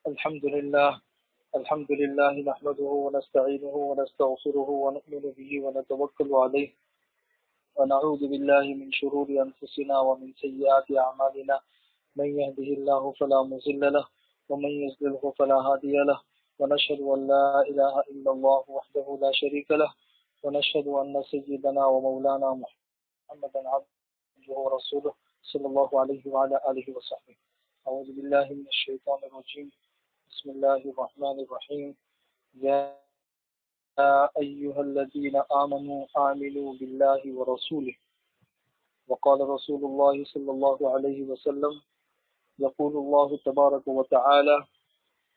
الحمد لله نحمده ونستعينه ونستغفره ونؤمن به ونتوكل عليه ونعوذ بالله من شرور أنفسنا ومن سيئات أعمالنا من يهده الله فلا مضل له ومن يضلل فلا هادي له ونشهد أن لا إله إلا الله وحده لا شريك له ونشهد أن سيدنا ومولانا محمدا عبده ورسوله صلى الله عليه وعلى آله وصحبه. أعوذ بالله من الشيطان الرجيم. بسم الله الرحمن الرحيم. يا أيها الذين آمنوا آمنوا بالله ورسوله. وقال رسول الله صلى الله عليه وسلم يقول الله تبارك وتعالى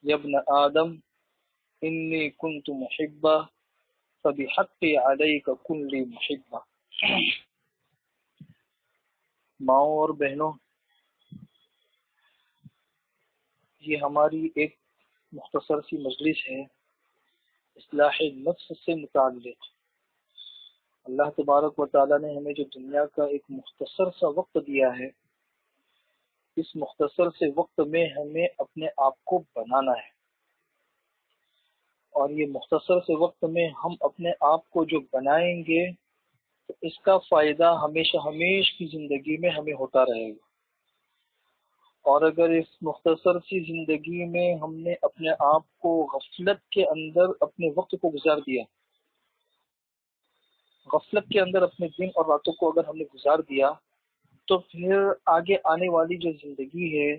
يا ابن آدم إني كنت محبا فبحقي عليك كن لي محبا. ماؤں اور بہنوں، یہ ہماری ایک مختصر سی مجلس ہے اصلاح نفس سے متعلق. اللہ تبارک و تعالیٰ نے ہمیں جو دنیا کا ایک مختصر سا وقت دیا ہے، اس مختصر سے وقت میں ہمیں اپنے آپ کو بنانا ہے، اور یہ مختصر سے وقت میں ہم اپنے آپ کو جو بنائیں گے تو اس کا فائدہ ہمیشہ کی زندگی میں ہمیں ہوتا رہے گا. اور اگر اس مختصر سی زندگی میں ہم نے اپنے آپ کو غفلت کے اندر اپنے وقت کو گزار دیا، غفلت کے اندر اپنے دن اور راتوں کو اگر ہم نے گزار دیا، تو پھر آگے آنے والی جو زندگی ہے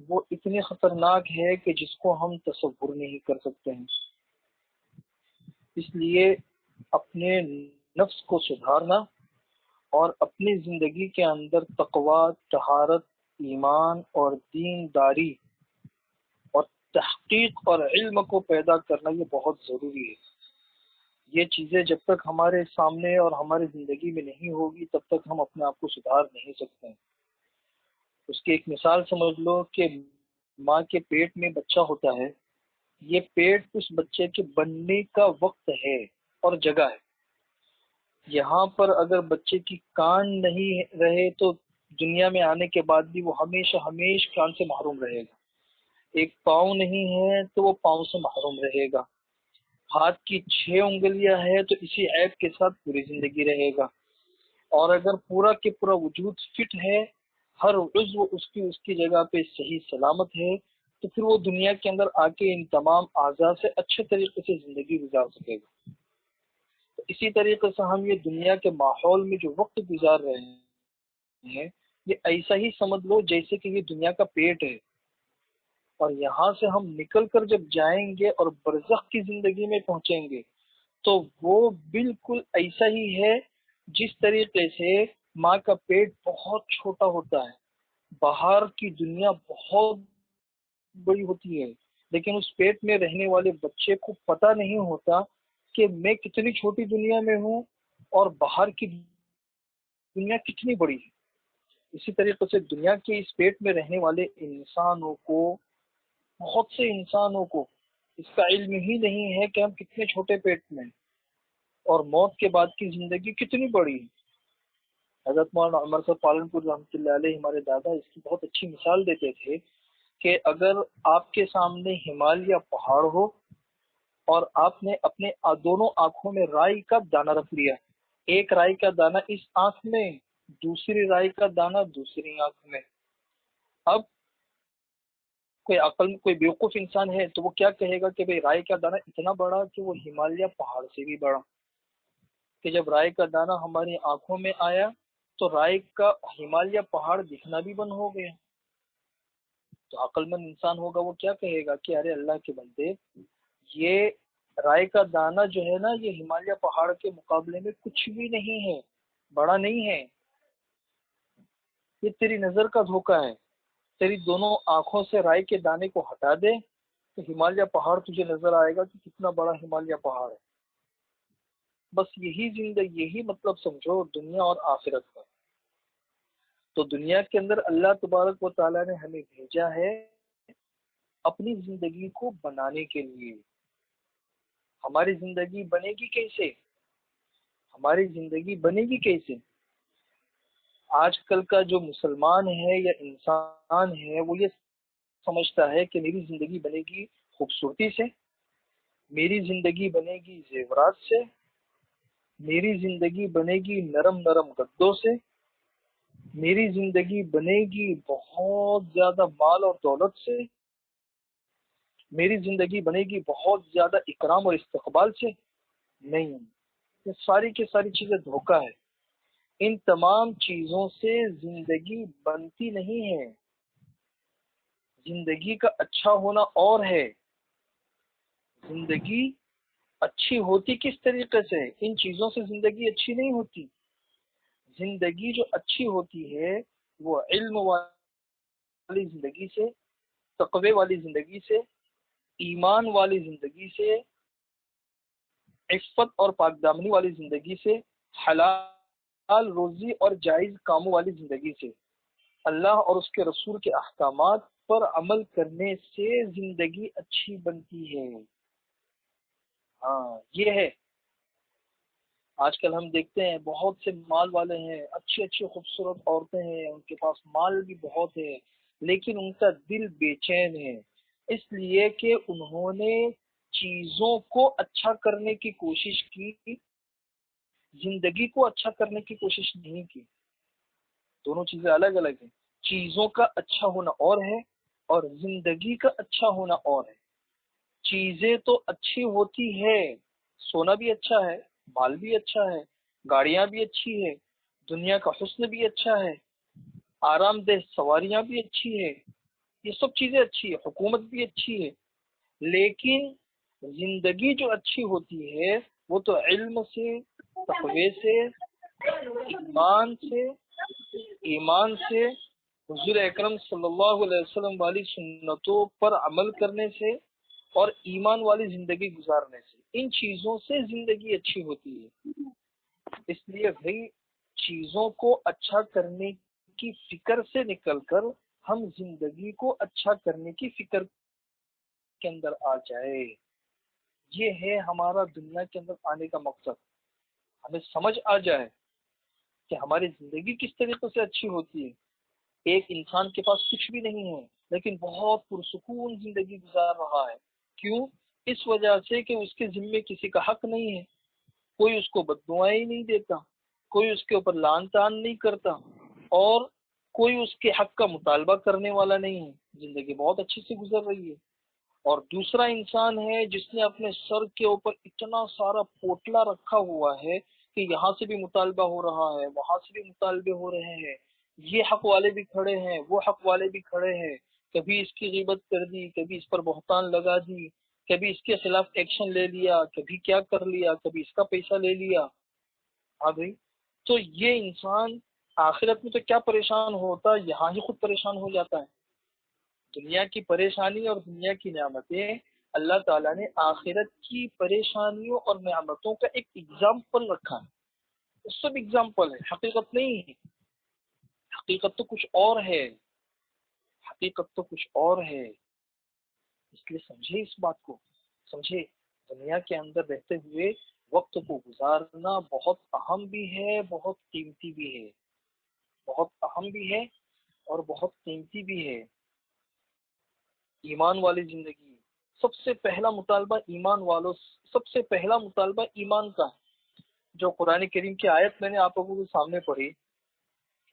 وہ اتنی خطرناک ہے کہ جس کو ہم تصور نہیں کر سکتے ہیں. اس لیے اپنے نفس کو سدھارنا اور اپنی زندگی کے اندر تقوی، طہارت، ایمان اور دینداری اور تحقیق اور علم کو پیدا کرنا یہ بہت ضروری ہے. یہ چیزیں جب تک ہمارے سامنے اور ہماری زندگی میں نہیں ہوگی تب تک ہم اپنے آپ کو سدھار نہیں سکتے ہیں. اس کی ایک مثال سمجھ لو کہ ماں کے پیٹ میں بچہ ہوتا ہے، یہ پیٹ اس بچے کے بننے کا وقت ہے اور جگہ ہے. یہاں پر اگر بچے کی کان نہیں رہے تو دنیا میں آنے کے بعد بھی وہ ہمیشہ کان سے محروم رہے گا. ایک پاؤں نہیں ہے تو وہ پاؤں سے محروم رہے گا. ہاتھ کی 6 انگلیاں ہے تو اسی عیب کے ساتھ پوری زندگی رہے گا. اور اگر پورا کے پورا وجود فٹ ہے، ہر عضو اس کی جگہ پہ صحیح سلامت ہے، تو پھر وہ دنیا کے اندر آ کے ان تمام اعضاء سے اچھے طریقے سے زندگی گزار سکے گا. تو اسی طریقے سے ہم یہ دنیا کے ماحول میں جو وقت گزار رہے ہیں، یہ ایسا ہی سمجھ لو جیسے کہ یہ دنیا کا پیٹ ہے، اور یہاں سے ہم نکل کر جب جائیں گے اور برزخ کی زندگی میں پہنچیں گے تو وہ بالکل ایسا ہی ہے جس طریقے سے ماں کا پیٹ بہت چھوٹا ہوتا ہے، باہر کی دنیا بہت بڑی ہوتی ہے، لیکن اس پیٹ میں رہنے والے بچے کو پتہ نہیں ہوتا کہ میں کتنی چھوٹی دنیا میں ہوں اور باہر کی دنیا کتنی بڑی ہے. اسی طریقے سے دنیا کے اس پیٹ میں رہنے والے بہت سے انسانوں کو اس کا علم ہی نہیں ہے کہ ہم کتنے چھوٹے پیٹ میں ہیں اور موت کے بعد کی زندگی کتنی بڑی ہے. حضرت مولانا عمر صاحب پالن پور رحمۃ اللہ علیہ ہمارے دادا اس کی بہت اچھی مثال دیتے تھے کہ اگر آپ کے سامنے ہمالیہ پہاڑ ہو اور آپ نے اپنے دونوں آنکھوں میں رائی کا دانہ رکھ لیا، ایک رائی کا دانہ اس آنکھ میں، دوسری رائی کا دانہ دوسری آنکھ میں. اب کوئی بیوقوف انسان ہے تو وہ کیا کہے گا کہ بھئی رائی کا دانہ اتنا بڑا کہ وہ ہمالیہ پہاڑ سے بھی بڑا. کہ جب رائی کا دانہ ہماری آنکھوں میں آیا تو رائی کا ہمالیہ پہاڑ دکھنا بھی بند ہو گیا. تو عقل مند انسان ہوگا وہ کیا کہے گا کہ ارے اللہ کے بندے، یہ رائی کا دانہ جو ہے نا یہ ہمالیہ پہاڑ کے مقابلے میں کچھ بھی نہیں ہے، بڑا نہیں ہے. یہ تیری نظر کا دھوکہ ہے. تیری دونوں آنکھوں سے رائی کے دانے کو ہٹا دے تو ہمالیہ پہاڑ تجھے نظر آئے گا کہ کتنا بڑا ہمالیہ پہاڑ ہے. بس یہی زندگی، یہی مطلب سمجھو دنیا اور آخرت کا. تو دنیا کے اندر اللہ تبارک و تعالیٰ نے ہمیں بھیجا ہے اپنی زندگی کو بنانے کے لیے. ہماری زندگی بنے گی کیسے؟ ہماری زندگی بنے گی کیسے؟ آج کل کا جو مسلمان ہے یا انسان ہے وہ یہ سمجھتا ہے کہ میری زندگی بنے گی خوبصورتی سے، میری زندگی بنے گی زیورات سے، میری زندگی بنے گی نرم نرم گدوں سے، میری زندگی بنے گی بہت زیادہ مال اور دولت سے، میری زندگی بنے گی بہت زیادہ اکرام اور استقبال سے۔ نہیں، یہ ساری کی ساری چیزیں دھوکہ ہے۔ ان تمام چیزوں سے زندگی بنتی نہیں ہے۔ زندگی کا اچھا ہونا اور ہے۔ زندگی اچھی ہوتی کس طریقے سے؟ ان چیزوں سے زندگی اچھی نہیں ہوتی۔ زندگی جو اچھی ہوتی ہے وہ علم والی زندگی سے، تقوی والی زندگی سے، ایمان والی زندگی سے، عفت اور پاک دامنی والی زندگی سے، حلال روزی اور جائز کاموں والی زندگی سے، اللہ اور اس کے رسول کے احکامات پر عمل کرنے سے زندگی اچھی بنتی ہے۔ ہاں، یہ ہے۔ آج کل ہم دیکھتے ہیں بہت سے مال والے ہیں، اچھی اچھی خوبصورت عورتیں ہیں، ان کے پاس مال بھی بہت ہے، لیکن ان کا دل بے چین ہے، اس لیے کہ انہوں نے چیزوں کو اچھا کرنے کی کوشش کی، زندگی کو اچھا کرنے کی کوشش نہیں کی۔ دونوں چیزیں الگ الگ ہیں۔ چیزوں کا اچھا ہونا اور ہے، اور زندگی کا اچھا ہونا اور ہے۔ چیزیں تو اچھی ہوتی ہے، سونا بھی اچھا ہے، مال بھی اچھا ہے، گاڑیاں بھی اچھی ہے، دنیا کا حسن بھی اچھا ہے، آرام دہ سواریاں بھی اچھی ہے، یہ سب چیزیں اچھی ہے، حکومت بھی اچھی ہے، لیکن زندگی جو اچھی ہوتی ہے وہ تو علم سے، تقوی سے، ایمان سے، حضور اکرم صلی اللہ علیہ وسلم والی سنتوں پر عمل کرنے سے اور ایمان والی زندگی گزارنے سے، ان چیزوں سے زندگی اچھی ہوتی ہے۔ اس لیے بھائی چیزوں کو اچھا کرنے کی فکر سے نکل کر ہم زندگی کو اچھا کرنے کی فکر کے اندر آ جائے۔ یہ ہے ہمارا دنیا کے اندر آنے کا مقصد۔ ہمیں سمجھ آ جائے کہ ہماری زندگی کس طریقے سے اچھی ہوتی ہے۔ ایک انسان کے پاس کچھ بھی نہیں ہے لیکن بہت پرسکون زندگی گزار رہا ہے۔ کیوں؟ اس وجہ سے کہ اس کے ذمے کسی کا حق نہیں ہے، کوئی اس کو بددعائیں نہیں دیتا، کوئی اس کے اوپر لعن طعن نہیں کرتا، اور کوئی اس کے حق کا مطالبہ کرنے والا نہیں ہے۔ زندگی بہت اچھی سے گزر رہی ہے۔ اور دوسرا انسان ہے جس نے اپنے سر کے اوپر اتنا سارا پوٹلا رکھا ہوا ہے کہ یہاں سے بھی مطالبہ ہو رہا ہے، وہاں سے بھی مطالبے ہو رہے ہیں، یہ حق والے بھی کھڑے ہیں، وہ حق والے بھی کھڑے ہیں، کبھی اس کی غیبت کر دی، کبھی اس پر بہتان لگا دی، کبھی اس کے خلاف ایکشن لے لیا، کبھی کیا کر لیا، کبھی اس کا پیسہ لے لیا۔ ہاں بھائی، تو یہ انسان آخرت میں تو کیا پریشان ہوتا، یہاں ہی خود پریشان ہو جاتا ہے۔ دنیا کی پریشانی اور دنیا کی نعمتیں اللہ تعالیٰ نے آخرت کی پریشانیوں اور نعمتوں کا ایک اگزامپل رکھا ہے۔ اس سب اگزامپل ہے، حقیقت نہیں ہے۔ حقیقت تو کچھ اور ہے، حقیقت تو کچھ اور ہے۔ اس لیے سمجھے اس بات کو، سمجھے دنیا کے اندر رہتے ہوئے وقت کو گزارنا بہت اہم بھی ہے، بہت قیمتی بھی ہے، بہت اہم بھی ہے اور بہت قیمتی بھی ہے۔ ایمان والی زندگی، سب سے پہلا مطالبہ ایمان والوں، سب سے پہلا مطالبہ ایمان کا ہے۔ جو قرآن کریم کی آیت میں نے آپ لوگوں کے سامنے پڑھی،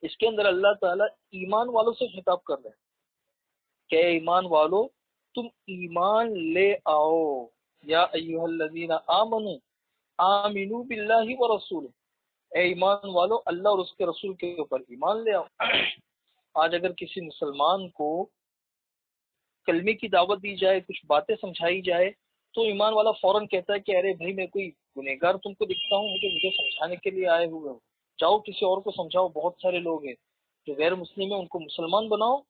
اس کے اندر اللہ تعالیٰ ایمان والوں سے خطاب کر رہے ہیں کہ اے ایمان والو تم ایمان لے آؤ، یا ایھا الذین آمنوا آمنوا باللہ ورسولہ، اے ایمان والو اللہ اور اس کے رسول کے اوپر ایمان لے آؤ۔ آج اگر کسی مسلمان کو کلمے کی دعوت دی جائے، کچھ باتیں سمجھائی جائے، تو ایمان والا فوراً کہتا ہے کہ ارے بھائی میں کوئی گنہگار تم کو دکھتا ہوں مجھے سمجھانے کے لیے آئے ہوئے ہو، جاؤ کسی اور کو سمجھاؤ، بہت سارے لوگ ہیں جو غیر مسلم ہیں ان کو مسلمان بناؤ،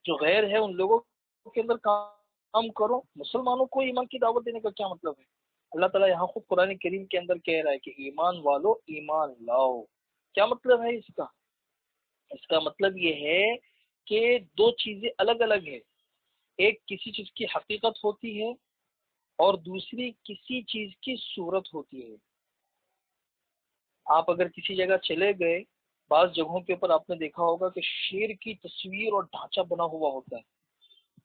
جو غیر ہے ان لوگوں کے اندر کام کرو۔ مسلمانوں کو ایمان کی دعوت دینے کا کیا مطلب ہے؟ اللہ تعالیٰ یہاں خود قرآن کریم کے اندر کہہ رہا ہے کہ ایمان والو ایمان لاؤ۔ کیا مطلب ہے اس کا؟ اس کا مطلب یہ ہے کہ دو چیزیں الگ الگ ہیں۔ ایک کسی چیز کی حقیقت ہوتی ہے اور دوسری کسی چیز کی صورت ہوتی ہے۔ آپ اگر کسی جگہ چلے گئے، بعض جگہوں کے اوپر آپ نے دیکھا ہوگا کہ شیر کی تصویر اور ڈھانچہ بنا ہوا ہوتا ہے،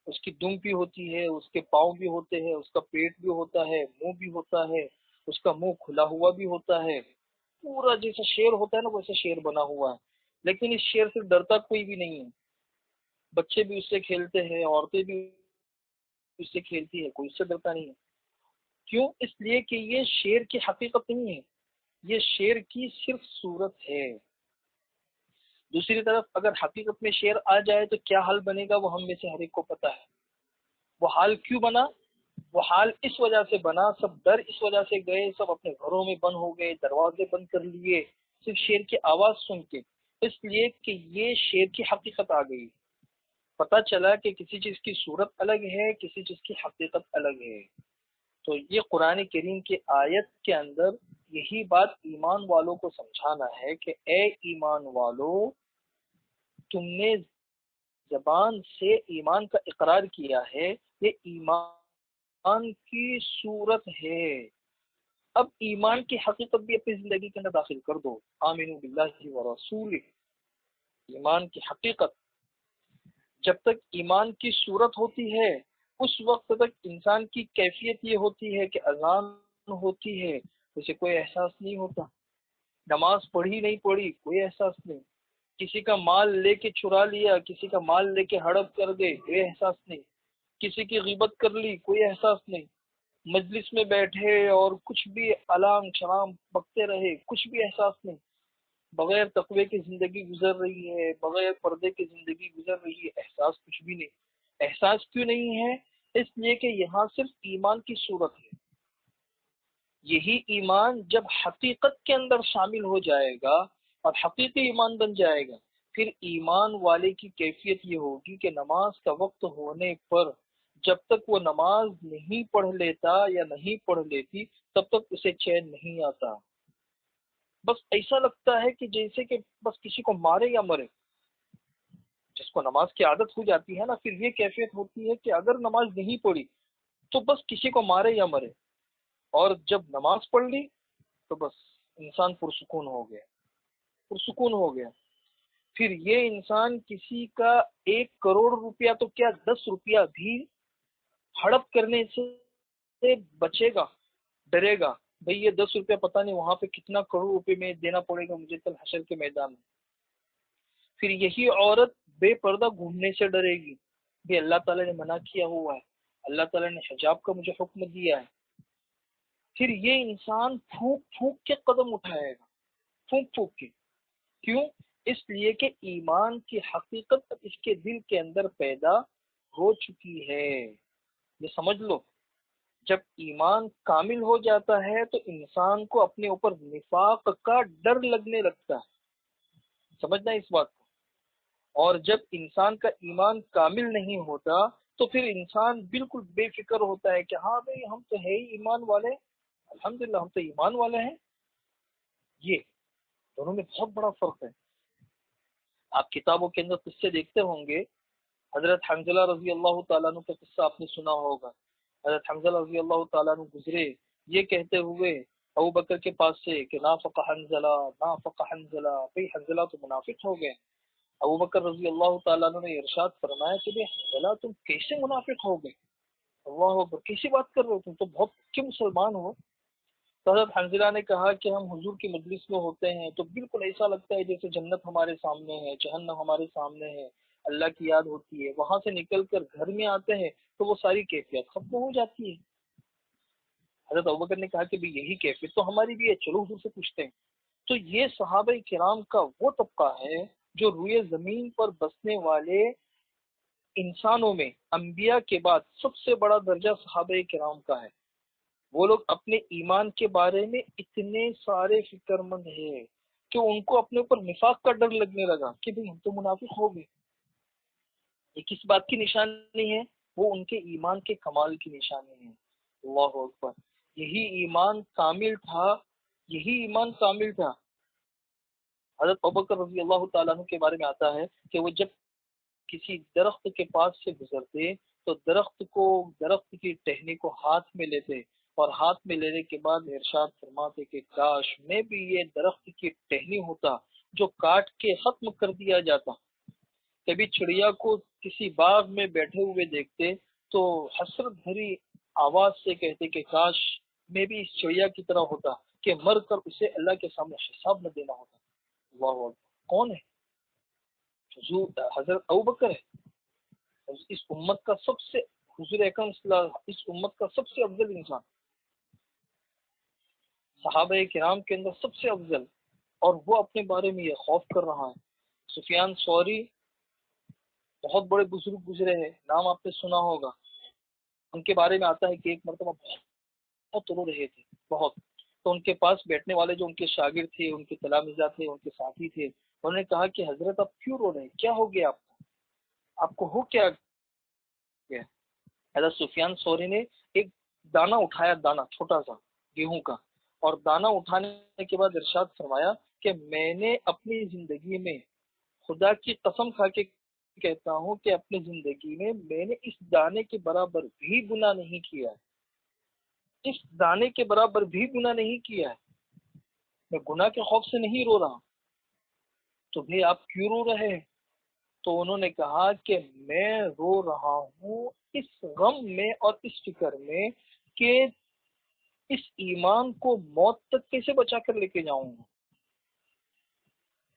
اس کی دم بھی ہوتی ہے، اس کے پاؤں بھی ہوتے ہیں، اس کا پیٹ بھی ہوتا ہے، منہ بھی ہوتا ہے، اس کا منہ کھلا ہوا بھی ہوتا ہے، پورا جیسا شیر ہوتا ہے نا ویسا شیر بنا ہوا ہے، لیکن اس شیر سے ڈرتا کوئی بھی نہیں ہے۔ بچے بھی اس سے کھیلتے ہیں، عورتیں بھی اس سے کھیلتی ہے، کوئی اس سے ڈرتا نہیں ہے۔ کیوں؟ اس لیے کہ یہ شیر کی حقیقت نہیں ہے، یہ شیر کی صرف صورت ہے۔ دوسری طرف اگر حقیقت میں شیر آ جائے تو کیا حال بنے گا وہ ہم میں سے ہر ایک کو پتا ہے۔ وہ حال کیوں بنا؟ وہ حال اس وجہ سے بنا، سب ڈر اس وجہ سے گئے، سب اپنے گھروں میں بند ہو گئے، دروازے بند کر لیے صرف شیر کی آواز سن کے، اس لیے کہ یہ شیر کی حقیقت آ گئی۔ پتہ چلا کہ کسی چیز کی صورت الگ ہے، کسی چیز کی حقیقت الگ ہے۔ تو یہ قرآن کریم کی آیت کے اندر یہی بات ایمان والوں کو سمجھانا ہے کہ اے ایمان والو، تم نے زبان سے ایمان کا اقرار کیا ہے، یہ ایمان کی صورت ہے۔ اب ایمان کی حقیقت بھی اپنی زندگی کے اندر داخل کر دو۔ آمنو باللہ و رسول، ایمان کی حقیقت جب تک ایمان کی صورت ہوتی ہے اس وقت تک انسان کی کیفیت یہ ہوتی ہے کہ اذان ہوتی ہے اسے کوئی احساس نہیں ہوتا، نماز پڑھی نہیں پڑھی کوئی احساس نہیں، کسی کا مال لے کے چرا لیا، کسی کا مال لے کے ہڑپ کر دے کوئی احساس نہیں، کسی کی غیبت کر لی کوئی احساس نہیں، مجلس میں بیٹھے اور کچھ بھی علام شرام بکتے رہے کچھ بھی احساس نہیں، بغیر تقوی کی زندگی گزر رہی ہے، بغیر پردے کی زندگی گزر رہی ہے، احساس کچھ بھی نہیں۔ احساس کیوں نہیں ہے؟ اس لیے کہ یہاں صرف ایمان کی صورت ہے۔ یہی ایمان جب حقیقت کے اندر شامل ہو جائے گا اور حقیقی ایمان بن جائے گا، پھر ایمان والے کی کیفیت یہ ہوگی کہ نماز کا وقت ہونے پر جب تک وہ نماز نہیں پڑھ لیتا یا نہیں پڑھ لیتی تب تک اسے چین نہیں آتا، بس ایسا لگتا ہے کہ جیسے کہ بس کسی کو مارے یا مرے۔ جس کو نماز کی عادت ہو جاتی ہے نا، پھر یہ کیفیت ہوتی ہے کہ اگر نماز نہیں پڑھی تو بس کسی کو مارے یا مرے، اور جب نماز پڑھ لی تو بس انسان پرسکون ہو گیا، پرسکون ہو گیا۔ پھر یہ انسان کسی کا 1 کروڑ روپیہ تو کیا 10 روپیہ بھی ہڑپ کرنے سے بچے گا، ڈرے گا بھئی یہ 10 روپیہ پتہ نہیں وہاں پہ کتنا کروڑ روپے میں دینا پڑے گا مجھے کل حشر کے میدان میں۔ پھر یہی عورت بے پردہ گھومنے سے ڈرے گی، بھی اللہ تعالیٰ نے منع کیا ہوا ہے، اللہ تعالیٰ نے حجاب کا مجھے حکم دیا ہے۔ پھر یہ انسان پھونک پھونک کے قدم اٹھائے گا، پھونک پھونک کے۔ کیوں؟ اس لیے کہ ایمان کی حقیقت اس کے دل کے اندر پیدا ہو چکی ہے۔ یہ سمجھ لو، جب ایمان کامل ہو جاتا ہے تو انسان کو اپنے اوپر نفاق کا ڈر لگنے لگتا ہے، سمجھنا اس بات کو۔ اور جب انسان کا ایمان کامل نہیں ہوتا تو پھر انسان بالکل بے فکر ہوتا ہے کہ ہاں بھئی ہم تو ہے ہی ایمان والے، الحمدللہ ہم تو ایمان والے ہیں۔ یہ دونوں میں بہت بڑا فرق ہے۔ آپ کتابوں کے اندر قصے دیکھتے ہوں گے، حضرت حنظلہ رضی اللہ تعالیٰ عنہ کا قصہ آپ نے سنا ہوگا۔ حضرت حنظلہ رضی اللہ تعالیٰ عنہ گزرے یہ کہتے ہوئے ابو بکر کے پاس سے کہ نافق حنظلہ، نافق حنظلہ، بھئی حنظلہ تو منافق ہو گئے۔ ابو بکر رضی اللہ تعالیٰ عنہ نے ارشاد فرمایا کہ بھئی حنظلہ تم کیسے منافق ہو گئے؟ اللہ اکبر، کیسی بات کر رہے ہو، تم تو بہت کے مسلمان ہو۔ تو حضرت حنظلہ نے کہا کہ ہم حضور کی مجلس میں ہوتے ہیں تو بالکل ایسا لگتا ہے جیسے جنت ہمارے سامنے ہے، جہنم ہمارے سامنے ہے، اللہ کی یاد ہوتی ہے، وہاں سے نکل کر گھر میں آتے ہیں تو وہ ساری کیفیت ختم ہو جاتی ہے۔ حضرت ابوبکر نے کہا کہ بھی یہی کیفیت تو ہماری بھی ہے، چلو حضور سے پوچھتے ہیں۔ تو یہ صحابہ کرام کا وہ طبقہ ہے جو روئے زمین پر بسنے والے انسانوں میں انبیاء کے بعد سب سے بڑا درجہ صحابہ کرام کا ہے۔ وہ لوگ اپنے ایمان کے بارے میں اتنے سارے فکر مند ہیں کہ ان کو اپنے اوپر نفاق کا ڈر لگنے لگا کہ بھئی ہم تو منافق ہو گئے۔ یہ کس بات کی نشانی ہے؟ وہ ان کے ایمان کے کمال کی نشانی ہے۔ اللہ اکبر، یہی ایمان کامل تھا، یہی ایمان کامل تھا۔ حضرت ابوبکر رضی اللہ تعالیٰ عنہ کے بارے میں آتا ہے کہ وہ جب کسی درخت کے پاس سے گزرتے تو درخت کی ٹہنی کو ہاتھ میں لیتے اور ہاتھ میں لینے کے بعد ارشاد فرماتے کہ کاش میں بھی یہ درخت کی ٹہنی ہوتا جو کاٹ کے ختم کر دیا جاتا۔ کبھی چڑیا کو کسی باغ میں بیٹھے ہوئے دیکھتے تو حسرت بھری آواز سے کہتے کہ کاش میں بھی اس چڑیا کی طرح ہوتا کہ مر کر اسے اللہ کے سامنے حساب نہ دینا ہوتا۔ اللہ اکبر۔ کون ہے؟ حضرت ابوبکر ہے، اس امت کا سب سے، حضور اکرم صلی اللہ علیہ وسلم اس امت کا سب سے افضل انسان، صحابہ کرام کے اندر سب سے افضل، اور وہ اپنے بارے میں یہ خوف کر رہا ہے۔ سفیان ثوری بہت بڑے بزرگ گزرے ہیں، نام آپ نے سنا ہوگا، ان کے بارے میں آتا ہے کہ ایک مرتبہ بہت رو رہے تھے، بہت، تو ان کے پاس بیٹھنے والے جو ان کے شاگرد تھے، ان کے تلامذہ تھے، ان کے ساتھی تھے، انہوں نے کہا کہ حضرت آپ کیوں رو رہے ہیں، کیا ہو گیا آپ کو ہو کیا گیا؟ حضرت سفیان ثوری نے ایک دانہ اٹھایا، دانہ چھوٹا سا گیہوں کا، اور دانہ اٹھانے کے بعد ارشاد فرمایا کہ میں نے اپنی زندگی میں، خدا کی قسم کھا کے کہتا ہوں کہ اپنی زندگی میں نے اس دانے کے برابر بھی گناہ نہیں کیا ہے، اس دانے کے برابر بھی گناہ نہیں کیا ہے، میں گناہ کے خوف سے نہیں رو رہا۔ تو بھئی آپ کیوں رو رہے ہیں؟ تو انہوں نے کہا کہ میں رو رہا ہوں اس غم میں اور اس فکر میں کہ اس ایمان کو موت تک کیسے بچا کر لے کے جاؤں گا،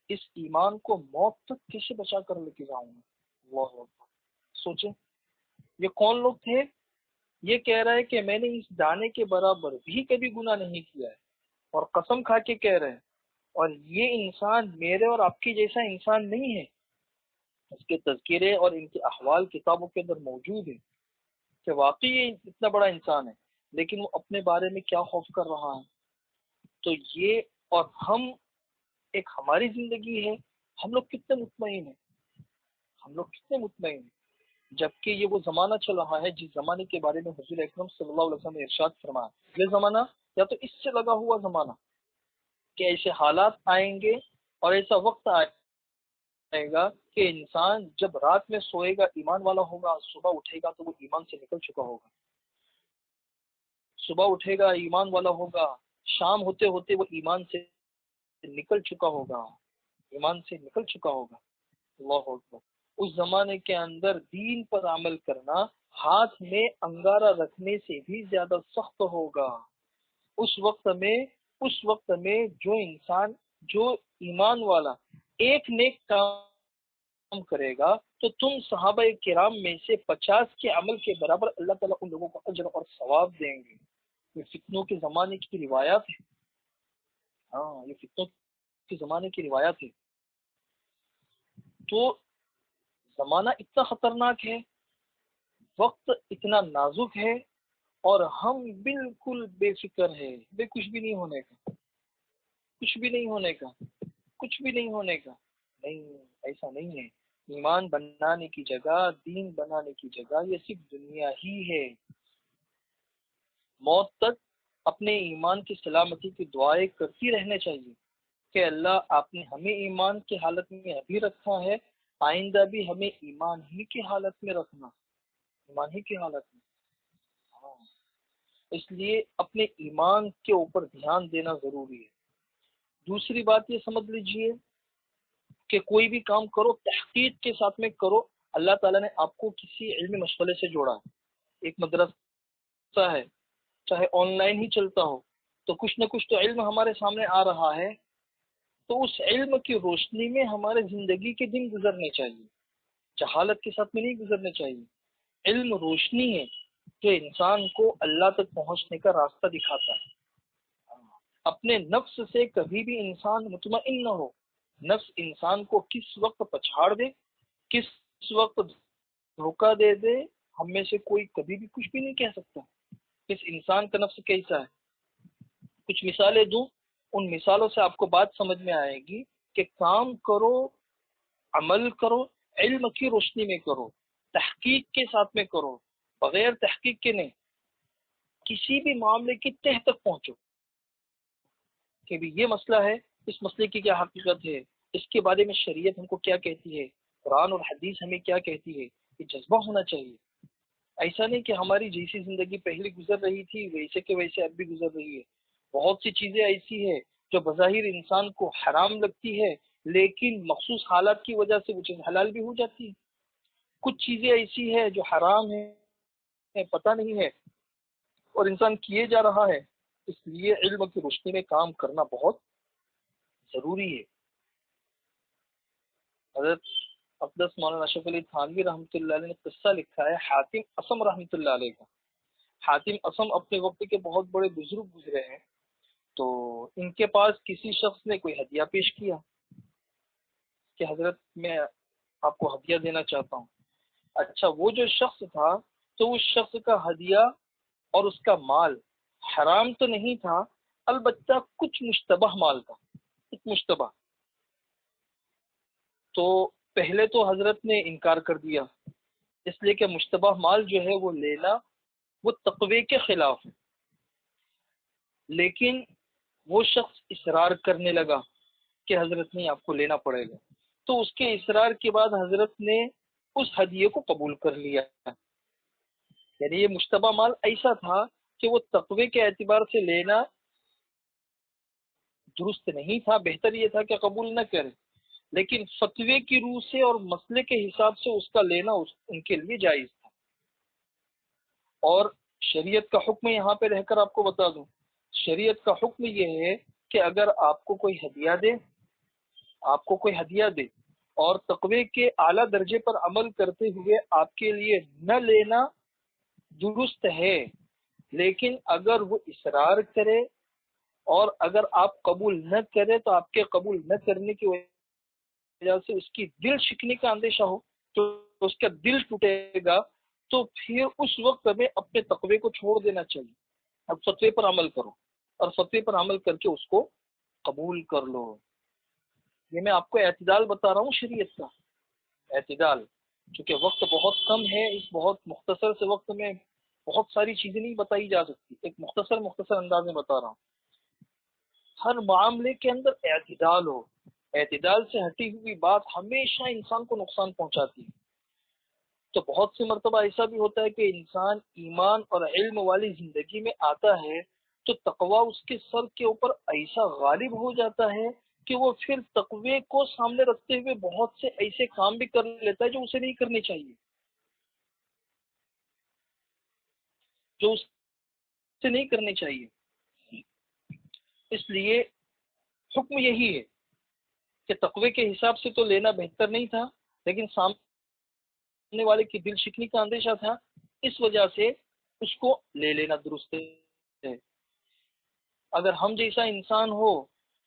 اس ایمان کو موت تک کیسے بچا کر لے کے جاؤں گا۔ اللہ اکبر۔ سوچیں یہ کون لوگ تھے؟ یہ کہہ رہا ہے کہ میں نے اس دانے کے برابر بھی کبھی گناہ نہیں کیا ہے، اور قسم کھا کے کہہ رہے ہیں، اور یہ انسان میرے اور آپ کی جیسا انسان نہیں ہے، اس کے تذکرے اور ان کے احوال کتابوں کے اندر موجود ہے کہ واقعی یہ اتنا بڑا انسان ہے، لیکن وہ اپنے بارے میں کیا خوف کر رہا ہے۔ تو یہ، اور ہم، ایک ہماری زندگی ہے، ہم لوگ کتنے مطمئن ہیں، ہم لوگ کتنے مطمئن ہیں، جبکہ یہ وہ زمانہ چل رہا ہے جس زمانے کے بارے میں حضور اکرم صلی اللہ علیہ وسلم نے ارشاد فرمایا، یہ زمانہ یا تو اس سے لگا ہوا زمانہ کہ ایسے حالات آئیں گے اور ایسا وقت آئے گا کہ انسان جب رات میں سوئے گا ایمان والا ہوگا، صبح اٹھے گا تو وہ ایمان سے نکل چکا ہوگا، صبح اٹھے گا ایمان والا ہوگا، شام ہوتے ہوتے وہ ایمان سے نکل چکا ہوگا، ایمان سے نکل چکا ہوگا۔ اللہ اکبر۔ اس زمانے کے اندر دین پر عمل کرنا ہاتھ میں انگارہ رکھنے سے بھی زیادہ سخت ہوگا۔ اس وقت میں جو انسان، جو ایمان والا ایک نیک کام کرے گا تو تم صحابہ کرام میں سے 50 کے عمل کے برابر اللہ تعالیٰ ان لوگوں کو اجر اور ثواب دیں گے۔ یہ فتنوں کے زمانے کی روایات ہے، ہاں یہ فتنوں کے زمانے کی روایات ہے۔ تو زمانہ اتنا خطرناک ہے، وقت اتنا نازک ہے، اور ہم بالکل بے فکر ہے، بے کچھ بھی نہیں ہونے کا، کچھ بھی نہیں ہونے کا، کچھ بھی نہیں ہونے کا۔ نہیں، ایسا نہیں ہے۔ ایمان بنانے کی جگہ، دین بنانے کی جگہ یہ صرف دنیا ہی ہے۔ موت تک اپنے ایمان کی سلامتی کی دعائیں کرتی رہنے چاہیے کہ اللہ آپ نے ہمیں ایمان کی حالت میں ابھی رکھا ہے، آئندہ بھی ہمیں ایمان ہی کی حالت میں رکھنا، ایمان ہی کی حالت میں۔ ہاں، اس لیے اپنے ایمان کے اوپر دھیان دینا ضروری ہے۔ دوسری بات یہ سمجھ لیجئے کہ کوئی بھی کام کرو تحقیق کے ساتھ میں کرو۔ اللہ تعالیٰ نے آپ کو کسی علمی مشغلے سے جوڑا، ایک مدرسہ ہے، چاہے آن لائن ہی چلتا ہو، تو کچھ نہ کچھ تو علم ہمارے سامنے آ رہا ہے، تو اس علم کی روشنی میں ہمارے زندگی کے دن گزرنے چاہیے، جہالت کے ساتھ میں نہیں گزرنے چاہیے۔ علم روشنی ہے جو انسان کو اللہ تک پہنچنے کا راستہ دکھاتا ہے۔ اپنے نفس سے کبھی بھی انسان مطمئن نہ ہو، نفس انسان کو کس وقت پچھاڑ دے، کس وقت دھوکہ دے دے، ہم میں سے کوئی کبھی بھی کچھ بھی نہیں کہہ سکتا اس انسان کا نفس کیسا ہے۔ کچھ مثالیں دوں، ان مثالوں سے آپ کو بات سمجھ میں آئے گی کہ کام کرو، عمل کرو، علم کی روشنی میں کرو، تحقیق کے ساتھ میں کرو، بغیر تحقیق کے نہیں۔ کسی بھی معاملے کی تہ تک پہنچو کہ بھی یہ مسئلہ ہے، اس مسئلے کی کیا حقیقت ہے، اس کے بارے میں شریعت ہم کو کیا کہتی ہے، قرآن اور حدیث ہمیں کیا کہتی ہے۔ یہ جذبہ ہونا چاہیے۔ ایسا نہیں کہ ہماری جیسی زندگی پہلے گزر رہی تھی ویسے کے ویسے اب بھی گزر رہی ہے۔ بہت سی چیزیں ایسی ہے جو بظاہر انسان کو حرام لگتی ہے، لیکن مخصوص حالات کی وجہ سے وہ چیز حلال بھی ہو جاتی ہے. کچھ چیزیں ایسی ہے جو حرام ہے، پتہ نہیں ہے اور انسان کیے جا رہا ہے، اس لیے علم کی روشنی میں کام کرنا بہت ضروری ہے. حضرت اقدس مولانا اشرف علی تھانوی رحمۃ اللہ علیہ نے قصہ لکھا ہے حاتم اسم رحمۃ اللہ علیہ کا. حاتم اسم اپنے وقت کے بہت بڑے بزرگ گزرے ہیں. تو ان کے پاس کسی شخص نے کوئی ہدیہ پیش کیا کہ حضرت میں آپ کو ہدیہ دینا چاہتا ہوں. اچھا، وہ جو شخص تھا تو اس شخص کا ہدیہ اور اس کا مال حرام تو نہیں تھا، البتہ کچھ مشتبہ مال تھا، کچھ مشتبہ. تو پہلے تو حضرت نے انکار کر دیا، اس لیے کہ مشتبہ مال جو ہے وہ لینا وہ تقوی کے خلاف ہے. لیکن وہ شخص اصرار کرنے لگا کہ حضرت نہیں، آپ کو لینا پڑے گا. تو اس کے اصرار کے بعد حضرت نے اس ہدیے کو قبول کر لیا. یعنی یہ مشتبہ مال ایسا تھا کہ وہ تقوی کے اعتبار سے لینا درست نہیں تھا، بہتر یہ تھا کہ قبول نہ کرے، لیکن فتوے کی روح سے اور مسئلے کے حساب سے اس کا لینا ان کے لیے جائز تھا. اور شریعت کا حکم یہاں پہ رہ کر آپ کو بتا دوں، شریعت کا حکم یہ ہے کہ اگر آپ کو کوئی ہدیہ دے اور تقوی کے اعلیٰ درجے پر عمل کرتے ہوئے آپ کے لیے نہ لینا درست ہے، لیکن اگر وہ اصرار کرے اور اگر آپ قبول نہ کرے تو آپ کے قبول نہ کرنے کی وجہ سے اس کی دل شکنے کا اندیشہ ہو، تو اس کا دل ٹوٹے گا، تو پھر اس وقت ہمیں اپنے تقوی کو چھوڑ دینا چاہیے. اب فتوے پر عمل کرو اور فتوے پر عمل کر کے اس کو قبول کر لو. یہ میں آپ کو اعتدال بتا رہا ہوں، شریعت کا اعتدال. چونکہ وقت بہت کم ہے، اس بہت مختصر سے وقت میں بہت ساری چیزیں نہیں بتائی جا سکتی، ایک مختصر انداز میں بتا رہا ہوں. ہر معاملے کے اندر اعتدال ہو. اعتدال سے ہٹی ہوئی بات ہمیشہ انسان کو نقصان پہنچاتی ہے. تو بہت سی مرتبہ ایسا بھی ہوتا ہے کہ انسان ایمان اور علم والی زندگی میں آتا ہے تو تقوی اس کے سر کے اوپر ایسا غالب ہو جاتا ہے کہ وہ پھر تقوی کو سامنے رکھتے ہوئے بہت سے ایسے کام بھی کر لیتا ہے جو اسے نہیں کرنے چاہیے، جو اسے نہیں کرنے چاہیے. اس لیے حکم یہی ہے کہ تقوی کے حساب سے تو لینا بہتر نہیں تھا، لیکن سامنے والے کی دل شکنی کا اندیشہ تھا، اس وجہ سے اس کو لے لینا درست ہے. اگر ہم جیسا انسان ہو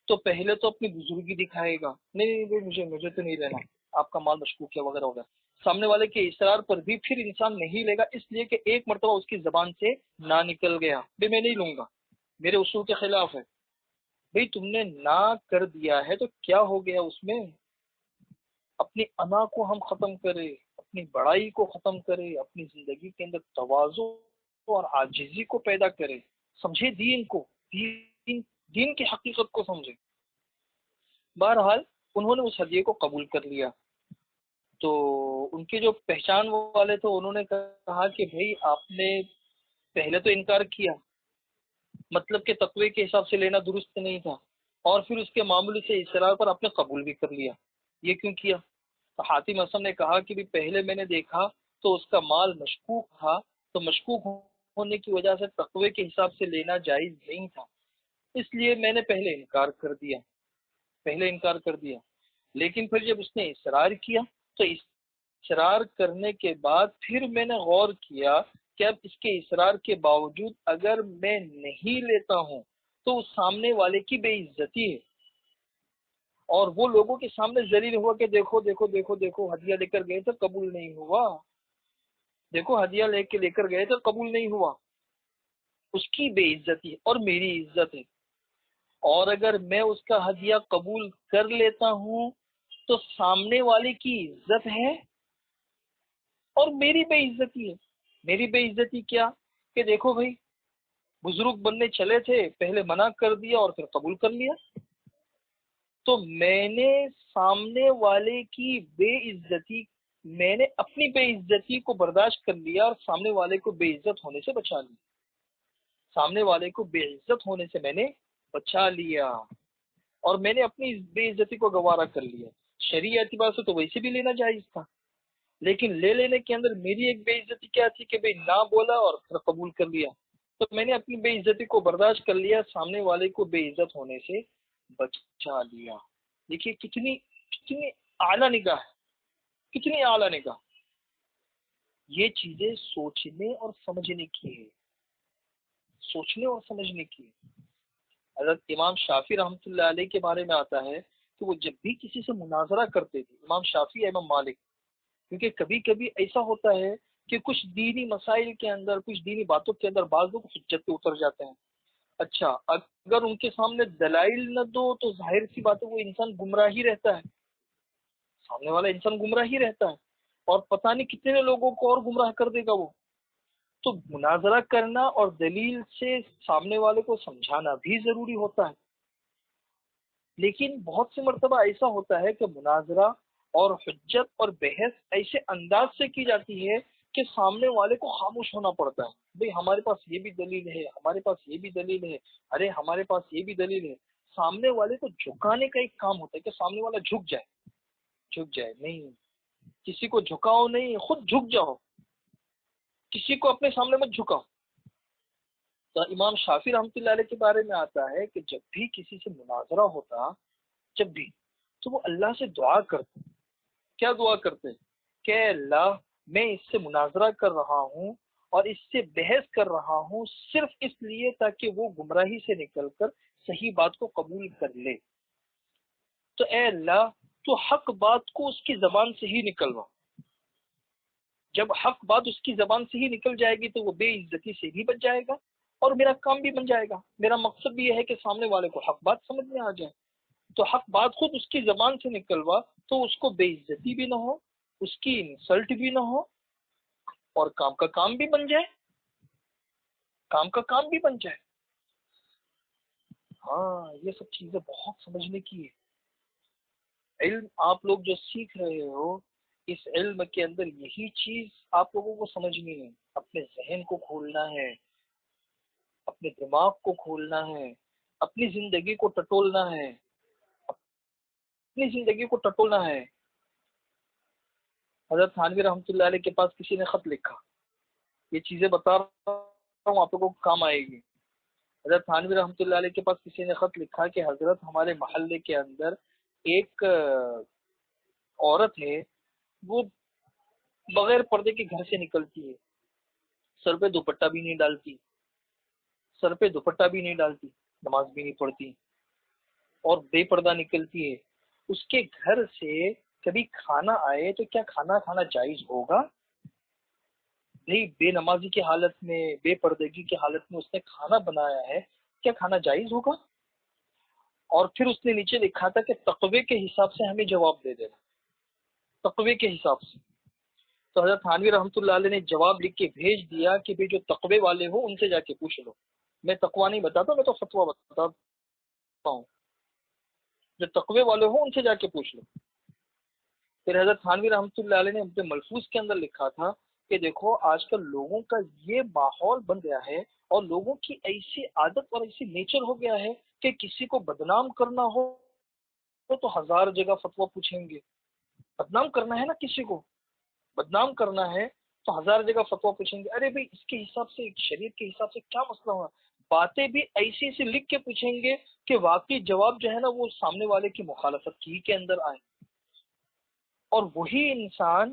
تو پہلے تو اپنی بزرگی دکھائے گا، نہیں مجھے تو نہیں لینا، آپ کا مال مشکوک ہے وغیرہ وغیرہ. سامنے والے کے اصرار پر بھی پھر انسان نہیں لے گا، اس لیے کہ ایک مرتبہ اس کی زبان سے نہ نکل گیا بھائی میں نہیں لوں گا، میرے اصول کے خلاف ہے. بھئی تم نے نہ کر دیا ہے تو کیا ہو گیا اس میں؟ اپنی انا کو ہم ختم کرے، اپنی بڑائی کو ختم کرے، اپنی زندگی کے اندر تواضع اور عاجزی کو پیدا کرے، سمجھے دین کو، دین کی حقیقت کو سمجھے. بہرحال انہوں نے اس ہدیے کو قبول کر لیا. تو ان کے جو پہچان والے تھے انہوں نے کہا کہ بھئی آپ نے پہلے تو انکار کیا، مطلب کہ تقوی کے حساب سے لینا درست نہیں تھا، اور پھر اس کے معمولی سے اصرار پر آپ نے قبول بھی کر لیا، یہ کیوں کیا؟ تو حاتم اسم نے کہا کہ بھی پہلے میں نے دیکھا تو اس کا مال مشکوک تھا، تو مشکوک ہونے کی وجہ سے تقوی کے حساب سے لینا جائز نہیں تھا، اس لیے میں نے پہلے انکار کر دیا. لیکن پھر جب اس نے اصرار کیا تو اصرار کرنے کے بعد پھر میں نے غور کیا کہ اب اس کے اصرار کے باوجود اگر میں نہیں لیتا ہوں تو اس سامنے والے کی بے عزتی ہے، اور وہ لوگوں کے سامنے ذلیل ہوا کہ دیکھو دیکھو دیکھو دیکھو ہدیہ لے کر گئے تو قبول نہیں ہوا، دیکھو ہدیہ لے کر گئے تو قبول نہیں ہوا. اس کی بے عزتی ہے اور میری عزت ہے، اور اگر میں اس کا ہدیہ قبول کر لیتا ہوں تو سامنے والے کی عزت ہے اور میری بے عزتی ہے. میری بے عزتی کیا کہ دیکھو بھائی بزرگ بننے چلے تھے، پہلے منع کر دیا اور پھر قبول کر لیا، تو میں نے سامنے والے کی بے عزتی، میں نے اپنی بے عزتی کو برداشت کر لیا اور سامنے والے کو بے عزت ہونے سے بچا لیا، سامنے والے کو بے عزت ہونے سے میں نے بچا لیا. اور میں نے اپنی بے عزتی کو گوارا کر لیا. شرعی اعتبار سے تو ویسے بھی لینا جائز تھا، لیکن لے لینے کے اندر میری ایک بے عزتی کیا تھی کہ بھئی نہ بولا اور پھر قبول کر لیا. تو میں نے اپنی بے عزتی کو برداشت کر لیا، سامنے والے کو بے عزت ہونے سے بچا لیا. دیکھیے کتنی کتنی اعلیٰ نگاہ ہے، کتنی اعلیٰ نگاہ. یہ چیزیں سوچنے اور سمجھنے کی ہے، سوچنے اور سمجھنے کی ہے. حضرت امام شافعی رحمۃ اللہ علیہ کے بارے میں آتا ہے کہ وہ جب بھی کسی سے مناظرہ کرتے تھے، امام شافعی امام مالک، کیونکہ کبھی کبھی ایسا ہوتا ہے کہ کچھ دینی مسائل کے اندر، کچھ دینی باتوں کے اندر بعض لوگ حجت پہ اتر جاتے ہیں. اچھا، اگر ان کے سامنے دلائل نہ دو تو ظاہر سی بات ہے وہ انسان گمراہ ہی رہتا ہے، سامنے والا انسان گمراہ ہی رہتا ہے، اور پتہ نہیں کتنے لوگوں کو اور گمراہ کر دے گا وہ. تو مناظرہ کرنا اور دلیل سے سامنے والے کو سمجھانا بھی ضروری ہوتا ہے. لیکن بہت سی مرتبہ ایسا ہوتا ہے کہ مناظرہ اور حجت اور بحث ایسے انداز سے کی جاتی ہے کہ سامنے والے کو خاموش ہونا پڑتا ہے. بھئی ہمارے پاس یہ بھی دلیل ہے، ہمارے پاس یہ بھی دلیل ہے، ارے ہمارے پاس یہ بھی دلیل ہے. سامنے والے کو جھکانے کا ایک کام ہوتا ہے کہ سامنے والا جھک جائے. جھک جائے نہیں، کسی کو جھکاؤ نہیں، خود جھک جاؤ، کسی کو اپنے سامنے مت جھکاؤ. تو امام شافعی رحمۃ اللہ علیہ کے بارے میں آتا ہے کہ جب بھی کسی سے مناظرہ ہوتا، جب بھی، تو وہ اللہ سے دعا کرتے. کیا دعا کرتے کہ اللہ میں اس سے مناظرہ کر رہا ہوں اور اس سے بحث کر رہا ہوں صرف اس لیے تاکہ وہ گمراہی سے نکل کر صحیح بات کو قبول کر لے. تو اے اللہ تو حق بات کو اس کی زبان سے ہی نکلوا. جب حق بات اس کی زبان سے ہی نکل جائے گی تو وہ بے عزتی سے بھی بچ جائے گا اور میرا کام بھی بن جائے گا. میرا مقصد بھی یہ ہے کہ سامنے والے کو حق بات سمجھ میں آ جائے. تو حق بات خود اس کی زبان سے نکلوا تو اس کو بے عزتی بھی نہ ہو، اس کی انسلٹ بھی نہ ہو، اور کام کا کام بھی بن جائے، کام کا کام بھی بن جائے. ہاں یہ سب چیزیں بہت سمجھنے کی ہے. علم آپ لوگ جو سیکھ رہے ہو، اس علم کے اندر یہی چیز آپ لوگوں کو سمجھنی ہے. اپنے ذہن کو کھولنا ہے، اپنے دماغ کو کھولنا ہے، اپنی زندگی کو ٹٹولنا ہے، اپنی زندگی کو ٹٹولنا ہے. حضرت تھانوی رحمۃ اللہ علیہ کے پاس کسی نے خط لکھا، یہ چیزیں بتا رہا ہوں آپ لوگوں کو کام آئے گی. حضرت تھانوی رحمۃ اللہ علیہ کے پاس کسی نے خط لکھا کہ حضرت ہمارے محلے کے اندر ایک عورت ہے، وہ بغیر پردے کے گھر سے نکلتی ہے، سر پہ دوپٹہ بھی نہیں ڈالتی، سر پہ دوپٹہ بھی نہیں ڈالتی، نماز بھی نہیں پڑھتی اور بے پردہ نکلتی ہے. اس کے گھر سے کبھی کھانا آئے تو کیا کھانا کھانا جائز ہوگا؟ نہیں، بے نمازی کی حالت میں، بے پردگی کی حالت میں اس نے کھانا بنایا ہے، کیا کھانا جائز ہوگا؟ اور پھر اس نے نیچے لکھا تھا کہ تقوی کے حساب سے ہمیں جواب دے دینا، تقوی کے حساب سے. تو حضرت تھانوی رحمۃ اللہ علیہ نے جواب لکھ کے بھیج دیا کہ بھئی جو تقوی والے ہو ان سے جا کے پوچھ لو. میں تقوی نہیں بتاتا، میں تو فتویٰ بتاتا ہوں. جو تقوی والے ہو ان سے جا کے پوچھ لو. پھر حضرت تھانوی رحمۃ اللہ علیہ نے اپنے ملفوظ کے اندر لکھا تھا کہ دیکھو آج کل لوگوں کا یہ ماحول بن گیا ہے اور لوگوں کی ایسی عادت اور ایسی نیچر ہو گیا ہے کہ کسی کو بدنام کرنا ہو تو ہزار جگہ فتویٰ پوچھیں گے. بدنام کرنا ہے نا، کسی کو بدنام کرنا ہے تو ہزار جگہ فتویٰ پوچھیں گے. ارے بھائی اس کے حساب سے، شریعت کے حساب سے کیا مسئلہ ہوا؟ باتیں بھی ایسی ایسی لکھ کے پوچھیں گے کہ واقعی جواب جو ہے نا وہ سامنے والے کی مخالفت کی کے اندر آئے. اور وہی انسان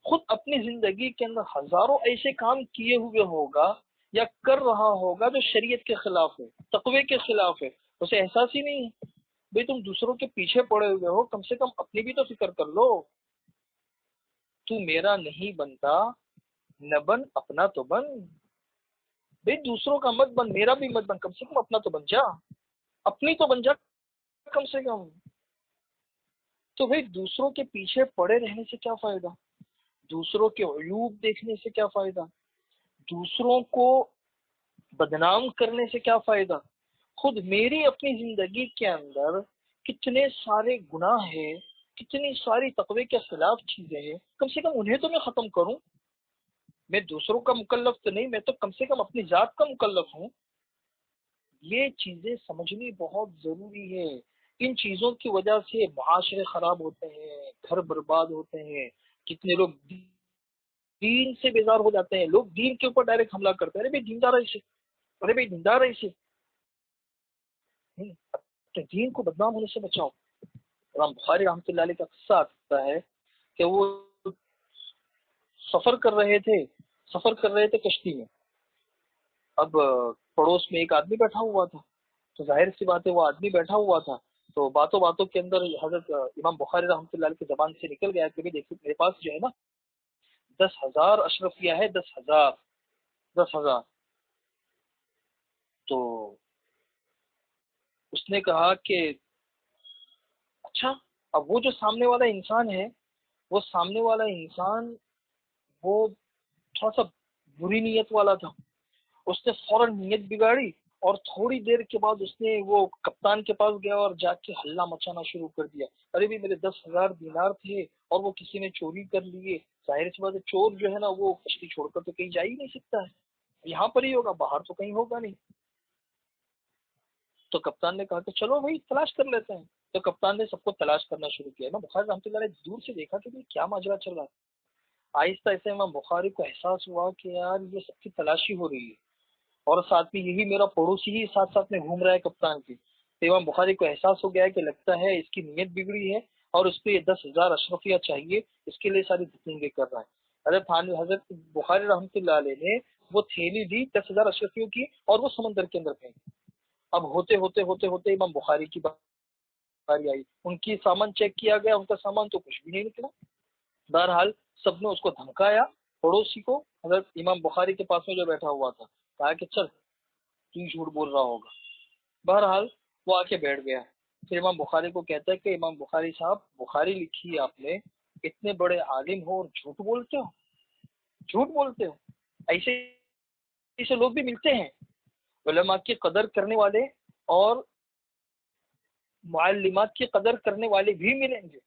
خود اپنی زندگی کے اندر ہزاروں ایسے کام کیے ہوئے ہوگا یا کر رہا ہوگا جو شریعت کے خلاف ہے، تقوی کے خلاف ہے. اسے احساس ہی نہیں ہے. بھئی تم دوسروں کے پیچھے پڑے ہوئے ہو، کم سے کم اپنی بھی تو فکر کر لو. تو میرا نہیں بنتا نہ بن، اپنا تو بن. بھئی دوسروں کا مت بن، میرا بھی مت بن، کم سے کم اپنا تو بن جا، اپنی تو بن جا کم سے کم. تو بھئی دوسروں کے پیچھے پڑے رہنے سے کیا فائدہ؟ دوسروں کے عیوب دیکھنے سے کیا فائدہ؟ دوسروں کو بدنام کرنے سے کیا فائدہ؟ خود میری اپنی زندگی کے اندر کتنے سارے گناہ ہیں، کتنی ساری تقوی کے خلاف چیزیں ہیں، کم سے کم انہیں تو میں ختم کروں. میں دوسروں کا مکلف تو نہیں، میں تو کم سے کم اپنی ذات کا مکلف ہوں. یہ چیزیں سمجھنی بہت ضروری ہے. ان چیزوں کی وجہ سے معاشرے خراب ہوتے ہیں، گھر برباد ہوتے ہیں، کتنے لوگ دین سے بیزار ہو جاتے ہیں، لوگ دین کے اوپر ڈائریکٹ حملہ کرتے ہیں، ارے بھائی دیندار ایسے، ارے بھائی دیندار ایسے، اپنے دین کو بدنام ہونے سے بچاؤ۔ امام بخاری رحمۃ اللہ علیہ کا قصہ آتا ہے کہ وہ سفر کر رہے تھے کشتی میں۔ اب پڑوس میں ایک آدمی بیٹھا ہوا تھا، تو ظاہر سی بات ہے وہ آدمی بیٹھا ہوا تھا، تو باتوں باتوں کے اندر حضرت امام بخاری رحمۃ اللہ علیہ کی زبان سے نکل گیا کہ دیکھیے میرے پاس جو ہے نا 10,000 اشرفیہ ہے، 10,000 10,000۔ تو اس نے کہا کہ اچھا، اب وہ جو سامنے والا انسان ہے، وہ سامنے والا انسان وہ تھوڑا سا بری نیت والا تھا، اس نے فوراً نیت بگاڑی اور تھوڑی دیر کے بعد اس نے وہ کپتان کے پاس گیا اور جا کے ہلہ مچانا شروع کر دیا، ارے بھی میرے 10,000 دینار تھے اور وہ کسی نے چوری کر لیے۔ ظاہر سی بات ہے چور جو ہے نا وہ کشتی چھوڑ کر تو کہیں جا ہی نہیں سکتا ہے، یہاں پر ہی ہوگا، باہر تو کہیں ہوگا نہیں۔ تو کپتان نے کہا کہ چلو بھائی تلاش کر لیتے ہیں۔ تو کپتان نے سب کو تلاش کرنا شروع کیا۔ امام بخاری رحمۃ اللہ نے دور سے دیکھا کہ بھائی کیا ماجرا چل رہا ہے۔ آہستہ آہستہ امام بخاری کو احساس ہوا کہ یار یہ سب کی تلاشی ہو رہی ہے اور ساتھ میں یہی میرا پڑوسی ہی ساتھ ساتھ میں گھوم رہا ہے کپتان کی۔ تو امام بخاری کو احساس ہو گیا کہ لگتا ہے اس کی نیت بگڑی ہے اور اس کو یہ 10,000 اشرفیہ چاہیے، اس کے لیے ساری تکنگیں کر رہا ہے۔ حضرت بخاری رحمۃ اللہ علیہ نے وہ تھیلی دی 10,000 اشرفیوں کی اور وہ سمندر کے اندر پھینکی۔ اب ہوتے ہوتے ہوتے ہوتے امام بخاری کی باری آئی، ان کی سامان چیک کیا گیا، ان کا سامان تو کچھ بھی نہیں نکلا۔ بہرحال سب نے اس کو دھمکایا، پڑوسی کو، حضرت امام بخاری کے پاس میں جو بیٹھا ہوا تھا، کہا کہ چل تو جھوٹ بول رہا ہوگا۔ بہرحال وہ آ کے بیٹھ گیا۔ پھر امام بخاری کو کہتا ہے کہ امام بخاری صاحب، بخاری لکھی ہے آپ نے، اتنے بڑے عالم ہو اور جھوٹ بولتے ہو، جھوٹ بولتے ہو۔ ایسے ایسے لوگ بھی ملتے ہیں، علماء کی قدر کرنے والے اور معلمات کی قدر کرنے والے بھی ملیں گے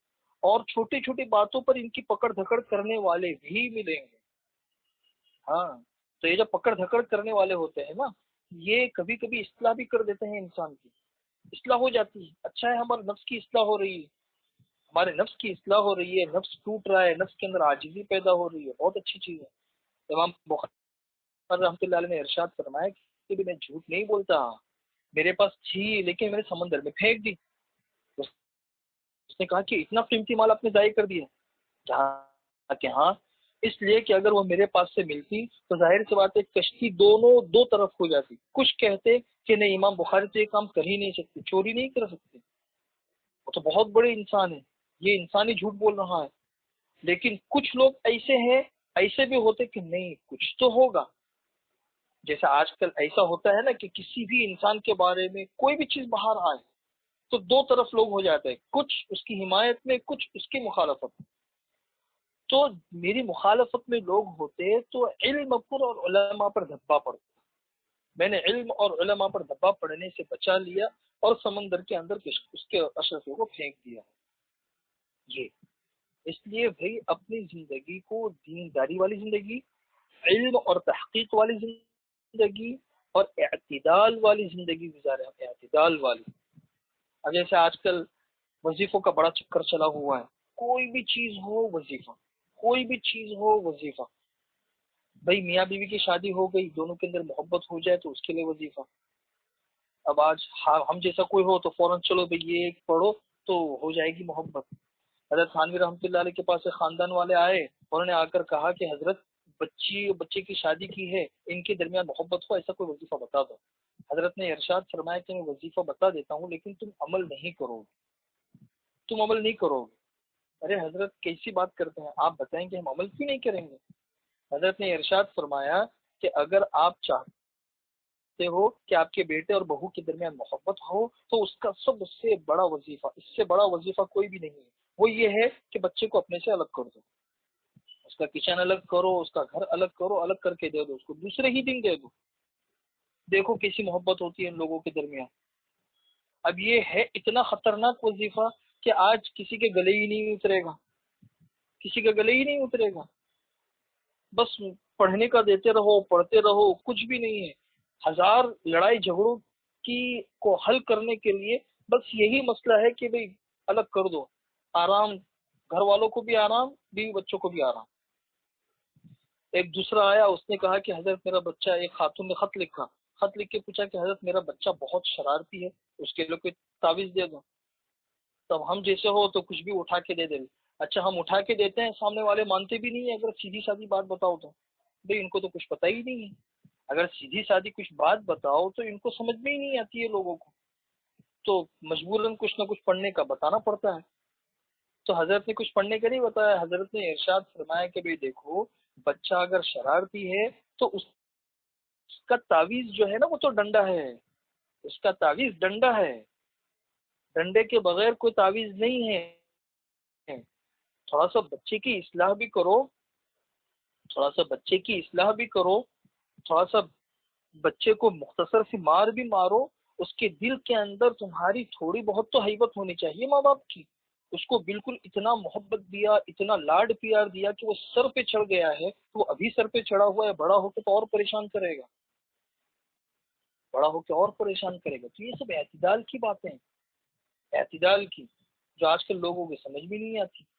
اور چھوٹی چھوٹی باتوں پر ان کی پکڑ دھکڑ کرنے والے بھی ملیں گے۔ ہاں، تو یہ جو پکڑ دھکڑ کرنے والے ہوتے ہیں نا، یہ کبھی کبھی اصلاح بھی کر دیتے ہیں، انسان کی اصلاح ہو جاتی ہے۔ اچھا ہے ہمارے نفس کی اصلاح ہو رہی ہے، ہمارے نفس کی اصلاح ہو رہی ہے، نفس ٹوٹ رہا ہے، نفس کے اندر عاجزی پیدا ہو رہی ہے، بہت اچھی چیز ہے۔ امام بخاری رحمۃ اللہ علیہ نے ارشاد فرمایا کہ میں جھوٹ نہیں بولتا، میرے پاس تھی لیکن میں نے سمندر میں پھینک دی۔ اس نے کہا کہ اتنا قیمتی مال آپ نے ضائع کر دیا؟ کہا کہ ہاں، اس لیے کہ اگر وہ میرے پاس سے ملتی تو ظاہر سی بات ہے کشتی دو طرف ہو جاتی۔ کچھ کہتے کہ نہیں، امام بخاری تو یہ کام کر ہی نہیں سکتے، چوری نہیں کر سکتے، وہ تو بہت بڑے انسان ہیں، یہ انسانی جھوٹ بول رہا ہے۔ لیکن کچھ لوگ ایسے ہیں، ایسے بھی ہوتے کہ نہیں کچھ تو ہوگا۔ جیسا آج کل ایسا ہوتا ہے نا کہ کسی بھی انسان کے بارے میں کوئی بھی چیز باہر آئے تو دو طرف لوگ ہو جاتے ہیں، کچھ اس کی حمایت میں، کچھ اس کی مخالفت میں۔ تو میری مخالفت میں لوگ ہوتے تو علم پر اور علماء پر دھبا پڑتا، میں نے علم اور علماء پر دھبا پڑنے سے بچا لیا اور سمندر کے اندر اس کے اشرفیوں کو پھینک دیا۔ یہ اس لیے بھائی اپنی زندگی کو دینداری والی زندگی، علم اور تحقیق والی زندگی اور اعتدال والی زندگی گزارے، اعتدال والی۔ اب جیسے آج کل وظیفوں کا بڑا چکر چلا ہوا ہے، کوئی بھی چیز ہو وظیفہ، کوئی بھی چیز ہو وظیفہ۔ بھائی میاں بیوی کی شادی ہو گئی، دونوں کے اندر محبت ہو جائے تو اس کے لیے وظیفہ۔ اب آج ہم جیسا کوئی ہو تو فوراً چلو بھائی یہ ایک پڑھو تو ہو جائے گی محبت۔ حضرت تھانوی رحمۃ اللہ علیہ کے پاس ایک خاندان والے آئے، انہوں نے آ کر کہا کہ حضرت بچے کی شادی کی ہے، ان کے درمیان محبت ہو، ایسا کوئی وظیفہ بتا دو۔ حضرت نے ارشاد فرمایا کہ میں وظیفہ بتا دیتا ہوں لیکن تم عمل نہیں کرو گے، تم عمل نہیں کرو گے۔ ارے حضرت کیسی بات کرتے ہیں، آپ بتائیں کہ ہم عمل کیوں نہیں کریں گے؟ حضرت نے ارشاد فرمایا کہ اگر آپ چاہتے ہو کہ آپ کے بیٹے اور بہو کے درمیان محبت ہو تو اس کا سب سے بڑا وظیفہ، اس سے بڑا وظیفہ کوئی بھی نہیں ہے، وہ یہ ہے کہ بچے کو اپنے سے الگ کر دو، اس کا کچن الگ کرو، اس کا گھر الگ کرو، الگ کر کے دے دو، اس کو دوسرے ہی دن دے دو۔ دیکھو کیسی محبت ہوتی ہے ان لوگوں کے درمیان۔ اب یہ ہے اتنا خطرناک وظیفہ کہ آج کسی کے گلے ہی نہیں اترے گا، کسی کے گلے ہی نہیں اترے گا۔ بس پڑھنے کا دیتے رہو، پڑھتے رہو، کچھ بھی نہیں ہے۔ ہزار لڑائی جھگڑوں کی کو حل کرنے کے لیے بس یہی مسئلہ ہے کہ بھئی الگ کر دو، آرام، گھر والوں کو بھی آرام، بیوی بچوں کو بھی آرام۔ ایک دوسرا آیا، اس نے کہا کہ حضرت میرا بچہ، ایک خاتون نے خط لکھا، خط لکھ کے پوچھا کہ حضرت میرا بچہ بہت شرارتی ہے، اس کے لیے کوئی تعویذ دے دو۔ تب ہم جیسے ہو تو کچھ بھی اٹھا کے دے دیں۔ اچھا ہم اٹھا کے دیتے ہیں، سامنے والے مانتے بھی نہیں ہیں اگر سیدھی سادی بات بتاؤ تو۔ بھئی ان کو تو کچھ پتہ ہی نہیں ہے، اگر سیدھی سادی کچھ بات بتاؤ تو ان کو سمجھ میں ہی نہیں آتی ہے لوگوں کو، تو مجبوراً کچھ نہ کچھ پڑھنے کا بتانا پڑتا ہے۔ تو حضرت نے کچھ پڑھنے کا نہیں بتایا، حضرت نے ارشاد فرمایا کہ بھئی دیکھو، بچہ اگر شرارتی ہے تو اس کا تعویذ جو ہے نا وہ تو ڈنڈا ہے، اس کا تعویذ ڈنڈا ہے، ڈنڈے کے بغیر کوئی تعویذ نہیں ہے۔ تھوڑا سا بچے کی اصلاح بھی کرو، تھوڑا سا بچے کی اصلاح بھی کرو، تھوڑا سا بچے کو مختصر سی مار بھی مارو، اس کے دل کے اندر تمہاری تھوڑی بہت تو ہیبت ہونی چاہیے ماں باپ کی۔ اس کو بالکل اتنا محبت دیا، اتنا لاڈ پیار دیا کہ وہ سر پہ چڑھ گیا ہے، تو وہ ابھی سر پہ چڑھا ہوا ہے، بڑا ہو کے تو اور پریشان کرے گا، بڑا ہو کے اور پریشان کرے گا۔ تو یہ سب اعتدال کی باتیں ہیں، اعتدال کی، جو آج کل لوگوں کی سمجھ بھی نہیں آتی۔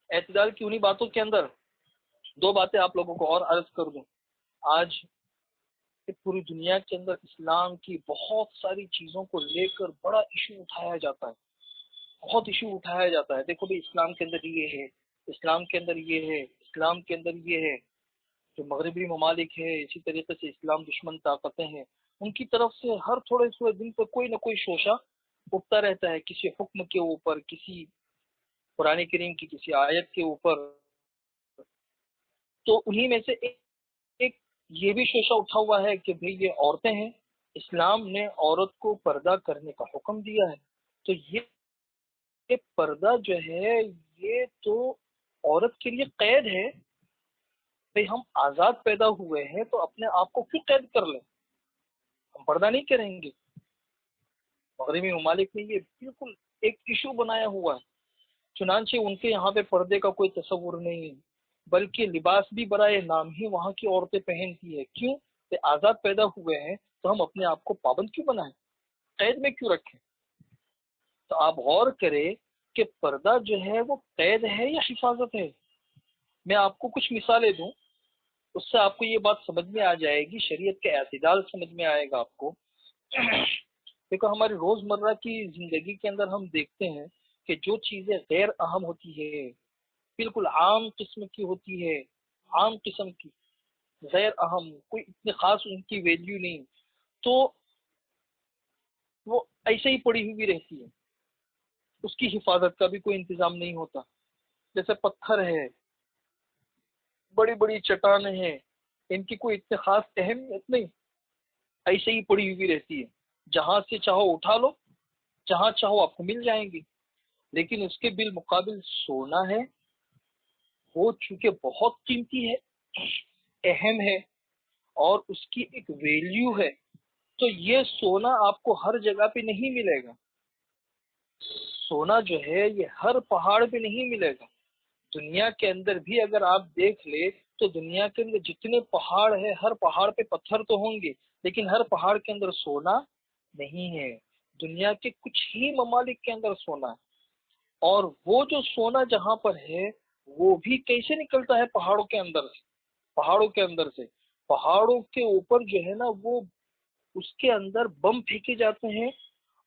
اعتدال کی انہی باتوں کے اندر دو باتیں آپ لوگوں کو اور عرض کر دوں۔ آج پوری دنیا کے اندر اسلام کی بہت ساری چیزوں کو لے کر بڑا ایشو اٹھایا جاتا ہے، بہت ایشو اٹھایا جاتا ہے۔ دیکھو بھائی اسلام کے اندر یہ ہے، اسلام کے اندر یہ ہے، اسلام کے اندر یہ ہے۔ جو مغربی ممالک ہے، اسی طریقے سے اسلام دشمن طاقتیں ہیں، ان کی طرف سے ہر تھوڑے تھوڑے دن پر کوئی نہ کوئی شوشہ اٹھتا رہتا ہے، کسی حکم کے اوپر، کسی قرآن کریم کی کسی آیت کے اوپر۔ تو انہی میں سے ایک یہ بھی شوشہ اٹھا ہوا ہے کہ بھئی یہ عورتیں ہیں، اسلام نے عورت کو پردہ کرنے کا حکم دیا ہے، تو یہ پردہ جو ہے یہ تو عورت کے لیے قید ہے۔ بھئی ہم آزاد پیدا ہوئے ہیں تو اپنے آپ کو کیوں قید کر لیں؟ ہم پردہ نہیں کریں گے؟ مغربی ممالک نے یہ بالکل ایک ایشو بنایا ہوا ہے، چنانچہ ان کے یہاں پہ پردے کا کوئی تصور نہیں ہے، بلکہ لباس بھی برائے نام ہی وہاں کی عورتیں پہنتی ہے۔ کیوں؟ کہ آزاد پیدا ہوئے ہیں تو ہم اپنے آپ کو پابند کیوں بنائیں، قید میں کیوں رکھیں؟ تو آپ غور کریں کہ پردہ جو ہے وہ قید ہے یا حفاظت ہے۔ میں آپ کو کچھ مثالیں دوں، اس سے آپ کو یہ بات سمجھ میں آ جائے گی، شریعت کے اعتدال سمجھ میں آئے گا آپ کو۔ دیکھو ہماری روزمرہ کی زندگی کے اندر ہم دیکھتے ہیں کہ جو چیزیں غیر اہم ہوتی ہے، بالکل عام قسم کی ہوتی ہے، عام قسم کی، غیر اہم، کوئی اتنی خاص ان کی ویلیو نہیں، تو وہ ایسے ہی پڑی ہوئی رہتی ہے، اس کی حفاظت کا بھی کوئی انتظام نہیں ہوتا۔ جیسے پتھر ہے، بڑی بڑی چٹانیں ہیں، ان کی کوئی اتنی خاص اہمیت نہیں، ایسے ہی پڑی ہوئی رہتی ہے، جہاں سے چاہو اٹھا لو، جہاں چاہو آپ کو مل جائیں گی۔ لیکن اس کے بالمقابل سونا ہے، وہ چونکہ بہت قیمتی ہے، اہم ہے، اور اس کی ایک ویلیو ہے، تو یہ سونا آپ کو ہر جگہ پہ نہیں ملے گا۔ سونا جو ہے یہ ہر پہاڑ پہ نہیں ملے گا۔ دنیا کے اندر بھی اگر آپ دیکھ لیں تو دنیا کے اندر جتنے پہاڑ ہیں، ہر پہاڑ پہ پتھر تو ہوں گے، لیکن ہر پہاڑ کے اندر سونا نہیں ہے۔ دنیا کے کچھ ہی ممالک کے اندر سونا ہے، اور وہ جو سونا جہاں پر ہے وہ بھی کیسے نکلتا ہے؟ پہاڑوں کے اندر سے، پہاڑوں کے اندر سے، پہاڑوں کے اوپر جو ہے نا وہ اس کے اندر بم پھینکے جاتے ہیں،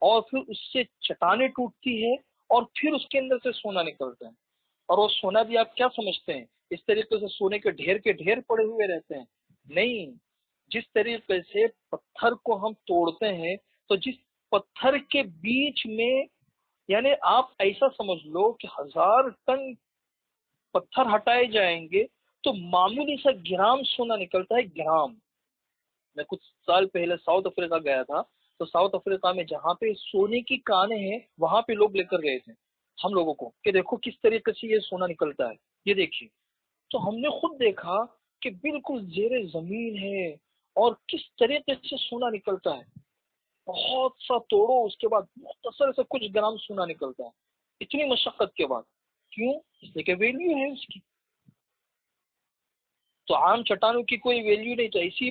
اور پھر اس سے چٹانیں ٹوٹتی ہے، اور پھر اس کے اندر سے سونا نکلتا ہے۔ اور وہ سونا بھی آپ کیا سمجھتے ہیں اس طریقے سے سونے کے ڈھیر پڑے ہوئے رہتے ہیں؟ نہیں، جس طریقے سے پتھر کو ہم توڑتے ہیں، تو جس پتھر کے بیچ میں، یعنی آپ ایسا سمجھ لو کہ 1000 ٹن پتھر ہٹائے جائیں گے تو معمولی سا گرام سونا نکلتا ہے، گرام۔ میں کچھ سال پہلے ساؤتھ افریقہ گیا تھا، تو ساؤتھ افریقہ میں جہاں پہ سونے کی کانیں ہیں وہاں پہ لوگ لے کر گئے تھے ہم لوگوں کو کہ دیکھو کس طریقے سے یہ سونا نکلتا ہے، یہ دیکھیے۔ تو ہم نے خود دیکھا کہ بالکل زیر زمین ہے، اور کس طریقے سے سونا نکلتا ہے، بہت سا توڑو، اس کے بعد مختصر سے کچھ گرام سونا نکلتا ہے، اتنی مشقت کے بعد۔ کیوں؟ اس لیے کہ ویلیو ہے اس کی۔ تو عام چٹانوں کی کوئی ویلیو نہیں، تو ایسی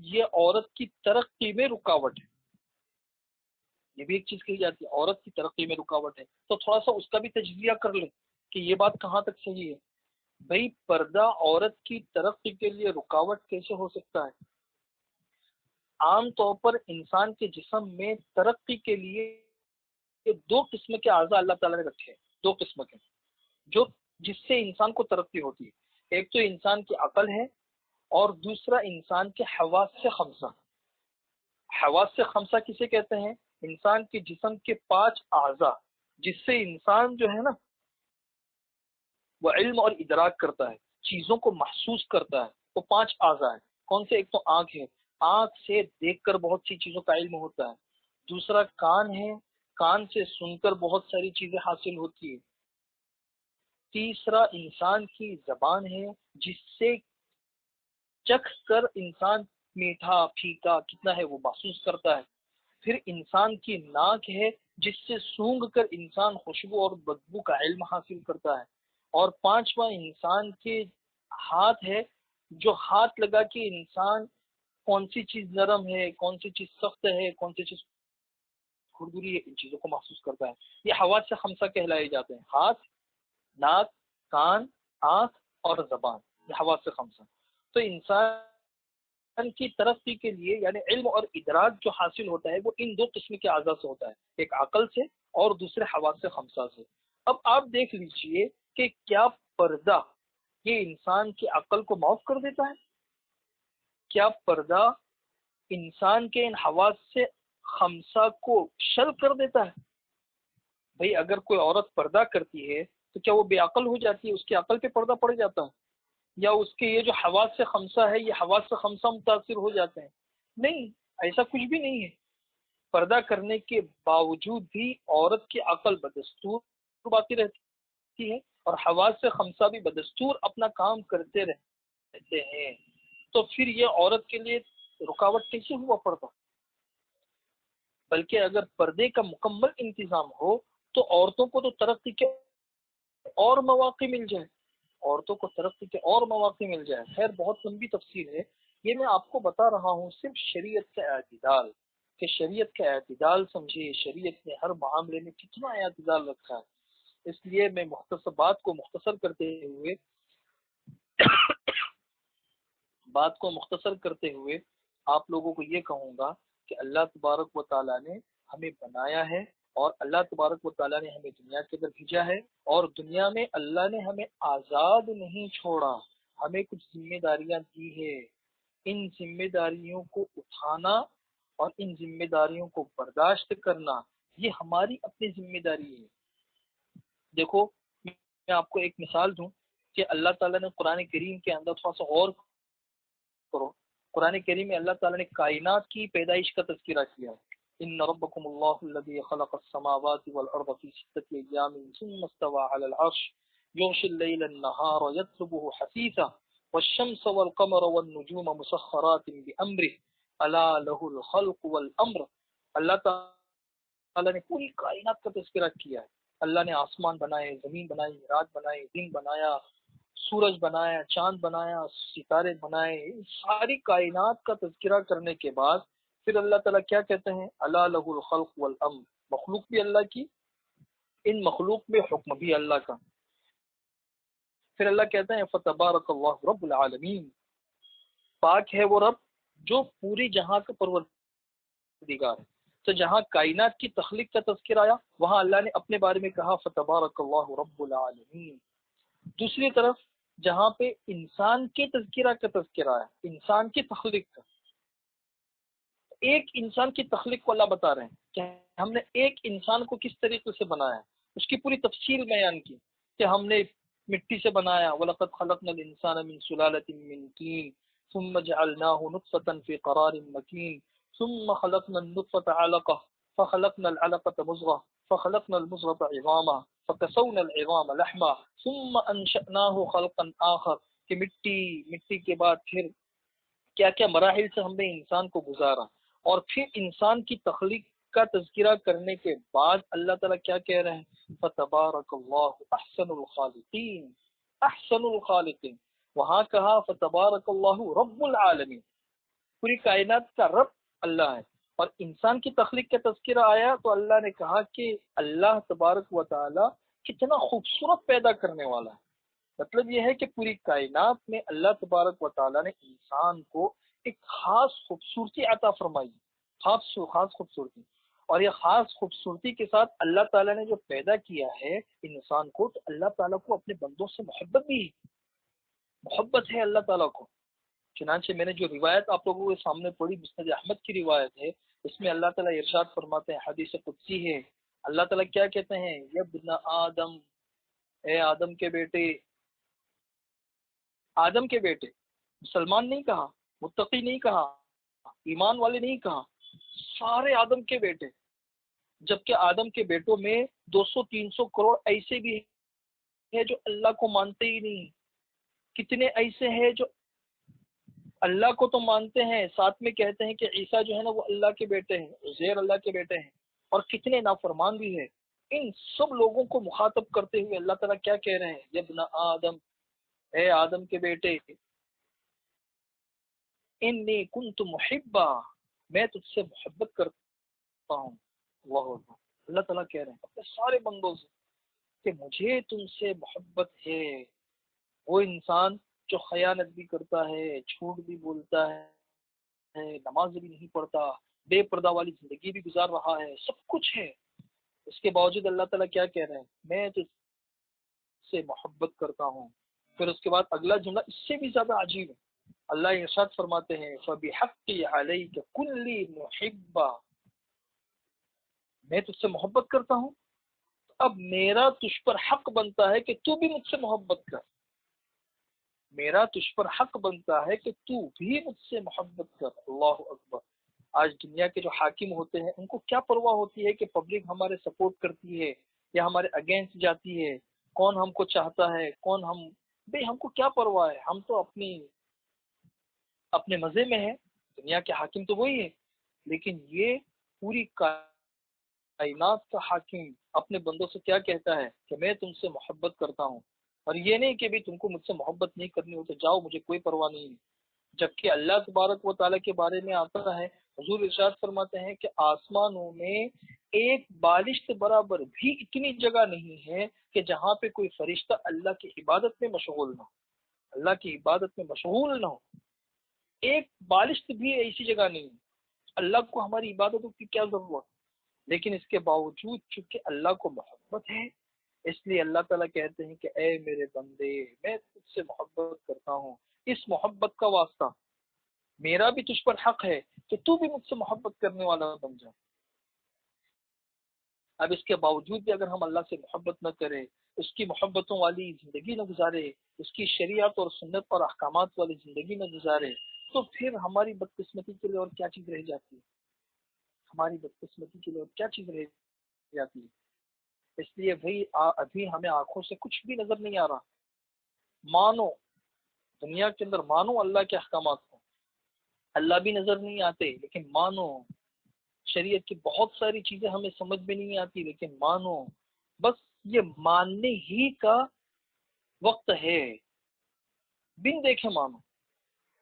یہ عورت کی ترقی میں رکاوٹ ہے. یہ بھی ایک چیز کہی جاتی ہے عورت کی ترقی میں رکاوٹ ہے. تو تھوڑا سا اس کا بھی تجزیہ کر لیں کہ یہ بات کہاں تک صحیح ہے. بھئی پردہ عورت کی ترقی کے لیے رکاوٹ کیسے ہو سکتا ہے؟ عام طور پر انسان کے جسم میں ترقی کے لیے دو قسم کے اعضاء اللہ تعالیٰ نے رکھے ہیں. دو قسم کے جو جس سے انسان کو ترقی ہوتی ہے. ایک تو انسان کی عقل ہے اور دوسرا انسان کے حواس سے خمسہ. حواس سے خمسہ کسے کہتے ہیں؟ انسان کے جسم کے 5 اعضاء جس سے انسان جو ہے نا وہ علم اور ادراک کرتا ہے، چیزوں کو محسوس کرتا ہے. وہ 5 اعضاء ہیں. کون سے؟ ایک تو آنکھ ہے، آنکھ سے دیکھ کر بہت سی چیزوں کا علم ہوتا ہے. دوسرا کان ہے، کان سے سن کر بہت ساری چیزیں حاصل ہوتی ہے. تیسرا انسان کی زبان ہے جس سے چکھ کر انسان میٹھا پھیکا کتنا ہے وہ محسوس کرتا ہے. پھر انسان کی ناک ہے جس سے سونگھ کر انسان خوشبو اور بدبو کا علم حاصل کرتا ہے. اور پانچواں انسان کے ہاتھ ہے جو ہاتھ لگا کے انسان کون سی چیز نرم ہے، کون سی چیز سخت ہے، کون سی چیز کھردری ہے، ان چیزوں کو محسوس کرتا ہے. یہ حواس سے خمسہ کہلائے جاتے ہیں: ہاتھ، ناک، کان، آنکھ اور زبان. یہ حواس سے خمسہ. تو انسان کی ترقی کے لیے یعنی علم اور ادراک جو حاصل ہوتا ہے وہ ان دو قسم کے اعضاء سے ہوتا ہے، ایک عقل سے اور دوسرے حواس سے خمسہ سے. اب آپ دیکھ لیجئے کہ کیا پردہ یہ انسان کی عقل کو معاف کر دیتا ہے؟ کیا پردہ انسان کے ان حواس سے خمسہ کو شل کر دیتا ہے؟ بھئی اگر کوئی عورت پردہ کرتی ہے تو کیا وہ بے عقل ہو جاتی ہے؟ اس کی عقل پہ پردہ پڑ جاتا ہے؟ یا اس کے یہ جو حواس سے خمسہ ہے یہ حواس سے خمسہ متاثر ہو جاتے ہیں؟ نہیں، ایسا کچھ بھی نہیں ہے. پردہ کرنے کے باوجود بھی عورت کی عقل بدستور باقی رہتی ہے اور حواس سے خمسہ بھی بدستور اپنا کام کرتے رہتے ہیں. تو پھر یہ عورت کے لیے رکاوٹ کیسے ہوا پردہ؟ بلکہ اگر پردے کا مکمل انتظام ہو تو عورتوں کو تو ترقی کے اور مواقع مل جائے، عورتوں کو ترقی کے اور مواقع مل جائے. خیر بہت لمبی تفصیل ہے، یہ میں آپ کو بتا رہا ہوں صرف شریعت کا اعتدال، کہ شریعت کا اعتدال سمجھے. شریعت نے ہر معاملے میں کتنا اعتدال رکھا ہے. اس لیے میں بات کو مختصر کرتے ہوئے آپ لوگوں کو یہ کہوں گا کہ اللہ تبارک و تعالیٰ نے ہمیں بنایا ہے اور اللہ تبارک و تعالیٰ نے ہمیں دنیا کے اندر بھیجا ہے، اور دنیا میں اللہ نے ہمیں آزاد نہیں چھوڑا، ہمیں کچھ ذمہ داریاں دی ہے. ان ذمہ داریوں کو اٹھانا اور ان ذمہ داریوں کو برداشت کرنا یہ ہماری اپنی ذمہ داری ہے. دیکھو میں آپ کو ایک مثال دوں کہ اللہ تعالیٰ نے قرآن کریم کے اندر تھوڑا سا غور کرو. قرآن کریم میں اللہ تعالیٰ نے کائنات کی پیدائش کا تذکرہ کیا. ان ربکم اللہ الذی خلق السماوات والارض فی ستۃ ایام ثم استوى علی العرش یغشی اللیل النہار یطلبه حثیثا والشمس والقمر والنجوم مسخرات بامرہ الا له الخلق والامر. اللہ تعالیٰ نے پوری کائنات کا تذکرہ کیا ہے. اللہ نے آسمان بنائے، زمین بنائی، رات بنائی، دن بنایا، سورج بنایا، چاند بنایا، ستارے بنائے. ساری کائنات کا تذکرہ کرنے کے بعد پھر اللہ تعالیٰ کیا کہتے ہیں؟ الا لہ الخلق والامر. مخلوق بھی اللہ کی، ان مخلوق میں حکم بھی اللہ کا. پھر اللہ کہتے ہیں فتبارک اللہ رب العالمین، پاک ہے وہ رب جو پوری جہاں کا پروردگار ہے. تو جہاں کائنات کی تخلیق کا تذکر آیا وہاں اللہ نے اپنے بارے میں کہا فتبارک اللہ رب العالمین. دوسری طرف جہاں پہ انسان کے تذکرہ کا تذکرہ آیا، انسان کی تخلیق کا، ایک انسان کی تخلیق کو اللہ بتا رہے ہیں کہ ہم نے ایک انسان کو کس طریقے سے بنایا، اس کی پوری تفصیل بیان کی کہ ہم نے مٹی سے بنایا. وَلَقَدْ خَلَقْنَا الْإِنسَانَ مِنْ سُلَالَةٍ مِّن طِينٍ ثُمَّ جَعَلْنَاهُ نُطْفَةً فِي قَرَارٍ مَّكِينٍ ثُمَّ خَلَقْنَا النُّطْفَةَ عَلَقَةً فَخَلَقْنَا الْعَلَقَةَ مُضْغَةً فَخَلَقْنَا الْمُضْغَةَ عِظَامًا فَكَسَوْنَا الْعِظَامَ لَحْمًا ثُمَّ أَنشَأْنَاهُ خَلْقًا آخَرَ. کہ مٹی کے بعد پھر کیا کیا مراحل سے ہم نے انسان کو گزارا. اور پھر انسان کی تخلیق کا تذکرہ کرنے کے بعد اللہ تعالیٰ کیا کہہ رہے ہیں؟ فتبارک اللہ احسن الخالقین. احسن الخالقین وہاں کہا فتبارک اللہ رب العالمین. پوری کائنات کا رب اللہ ہے، اور انسان کی تخلیق کا تذکرہ آیا تو اللہ نے کہا کہ اللہ تبارک و تعالی کتنا خوبصورت پیدا کرنے والا ہے۔ مطلب یہ ہے کہ پوری کائنات میں اللہ تبارک و تعالی نے انسان کو ایک خاص خوبصورتی عطا فرمائی، خاص خوبصورتی، اور یہ خاص خوبصورتی کے ساتھ اللہ تعالیٰ نے جو پیدا کیا ہے انسان کو، تو اللہ تعالیٰ کو اپنے بندوں سے محبت ہے اللہ تعالیٰ کو۔ چنانچہ میں نے جو روایت آپ لوگوں کے سامنے پڑھی مسند احمد کی روایت ہے، اس میں اللہ تعالیٰ ارشاد فرماتے ہیں، حدیث قدسی ہے، اللہ تعالیٰ کیا کہتے ہیں، یبن آدم، اے آدم کے بیٹے، آدم کے بیٹے، مسلمان نہیں کہا، متقی نہیں کہا، ایمان والے نہیں کہا، سارے آدم کے بیٹے، جبکہ آدم کے بیٹوں میں 200-300 کروڑ ایسے بھی ہیں جو اللہ کو مانتے ہی نہیں، کتنے ایسے ہیں جو اللہ کو تو مانتے ہیں، ساتھ میں کہتے ہیں کہ عیسیٰ جو ہے نا وہ اللہ کے بیٹے ہیں، عزیر اللہ کے بیٹے ہیں، اور کتنے نافرمان بھی ہیں۔ ان سب لوگوں کو مخاطب کرتے ہوئے اللہ تعالیٰ کیا کہہ رہے ہیں، یبن آدم، اے آدم کے بیٹے، انی کنت محبا، میں تجھ سے محبت کرتا ہوں۔ اللہ تعالیٰ کہہ رہے ہیں اپنے سارے بندوں سے کہ مجھے تم سے محبت ہے۔ وہ انسان جو خیانت بھی کرتا ہے، جھوٹ بھی بولتا ہے، نماز بھی نہیں پڑھتا، بے پردہ والی زندگی بھی گزار رہا ہے، سب کچھ ہے، اس کے باوجود اللہ تعالیٰ کیا کہہ رہے ہیں، میں تجھ سے محبت کرتا ہوں۔ پھر اس کے بعد اگلا جملہ اس سے بھی زیادہ عجیب ہے، اللہ ارشاد فرماتے ہیں فَبِحَقِّ عَلَيْكَ كُلِّ مُحِبًّا، میں تجھ سے محبت کرتا ہوں، اب میرا تجھ پر حق بنتا ہے کہ تو بھی مجھ سے محبت کر، میرا تجھ پر حق بنتا ہے کہ تو بھی مجھ سے محبت کر۔ اللہ اکبر۔ آج دنیا کے جو حاکم ہوتے ہیں ان کو کیا پرواہ ہوتی ہے کہ پبلک ہمارے سپورٹ کرتی ہے یا ہمارے اگینسٹ جاتی ہے، کون ہم کو چاہتا ہے، کون ہم، بھئی ہم کو کیا پرواہ ہے، ہم تو اپنے مزے میں ہیں، دنیا کے حاکم تو وہی ہے، لیکن یہ پوری کائنات کا حاکم اپنے بندوں سے کیا کہتا ہے کہ میں تم سے محبت کرتا ہوں، اور یہ نہیں کہ بھی تم کو مجھ سے محبت نہیں کرنی ہو تو جاؤ، مجھے کوئی پرواہ نہیں ہے۔ جبکہ اللہ تبارک و تعالیٰ کے بارے میں آتا ہے، حضور ارشاد فرماتے ہیں کہ آسمانوں میں ایک بالشت برابر بھی اتنی جگہ نہیں ہے کہ جہاں پہ کوئی فرشتہ اللہ کی عبادت میں مشغول نہ ہو، اللہ کی عبادت میں مشغول نہ ہو، ایک بالشت بھی ایسی جگہ نہیں ہے۔ اللہ کو ہماری عبادتوں کی کیا ضرورت، لیکن اس کے باوجود چونکہ اللہ کو محبت ہے، اس لیے اللہ تعالیٰ کہتے ہیں کہ اے میرے بندے، میں تجھ سے محبت کرتا ہوں، اس محبت کا واسطہ میرا بھی تجھ پر حق ہے کہ تو بھی مجھ سے محبت کرنے والا بن جا۔ اب اس کے باوجود بھی اگر ہم اللہ سے محبت نہ کریں، اس کی محبتوں والی زندگی نہ گزارے، اس کی شریعت اور سنت اور احکامات والی زندگی نہ گزارے، تو پھر ہماری بدقسمتی کے لیے اور کیا چیز رہ جاتی ہے، ہماری بدقسمتی کے لیے اور کیا چیز رہ جاتی ہے۔ اس لیے بھائی ابھی ہمیں آنکھوں سے کچھ بھی نظر نہیں آ رہا، مانو دنیا کے اندر مانو اللہ کے احکامات کو، اللہ بھی نظر نہیں آتے لیکن مانو، شریعت کی بہت ساری چیزیں ہمیں سمجھ میں نہیں آتی لیکن مانو، بس یہ ماننے ہی کا وقت ہے، بن دیکھے مانو،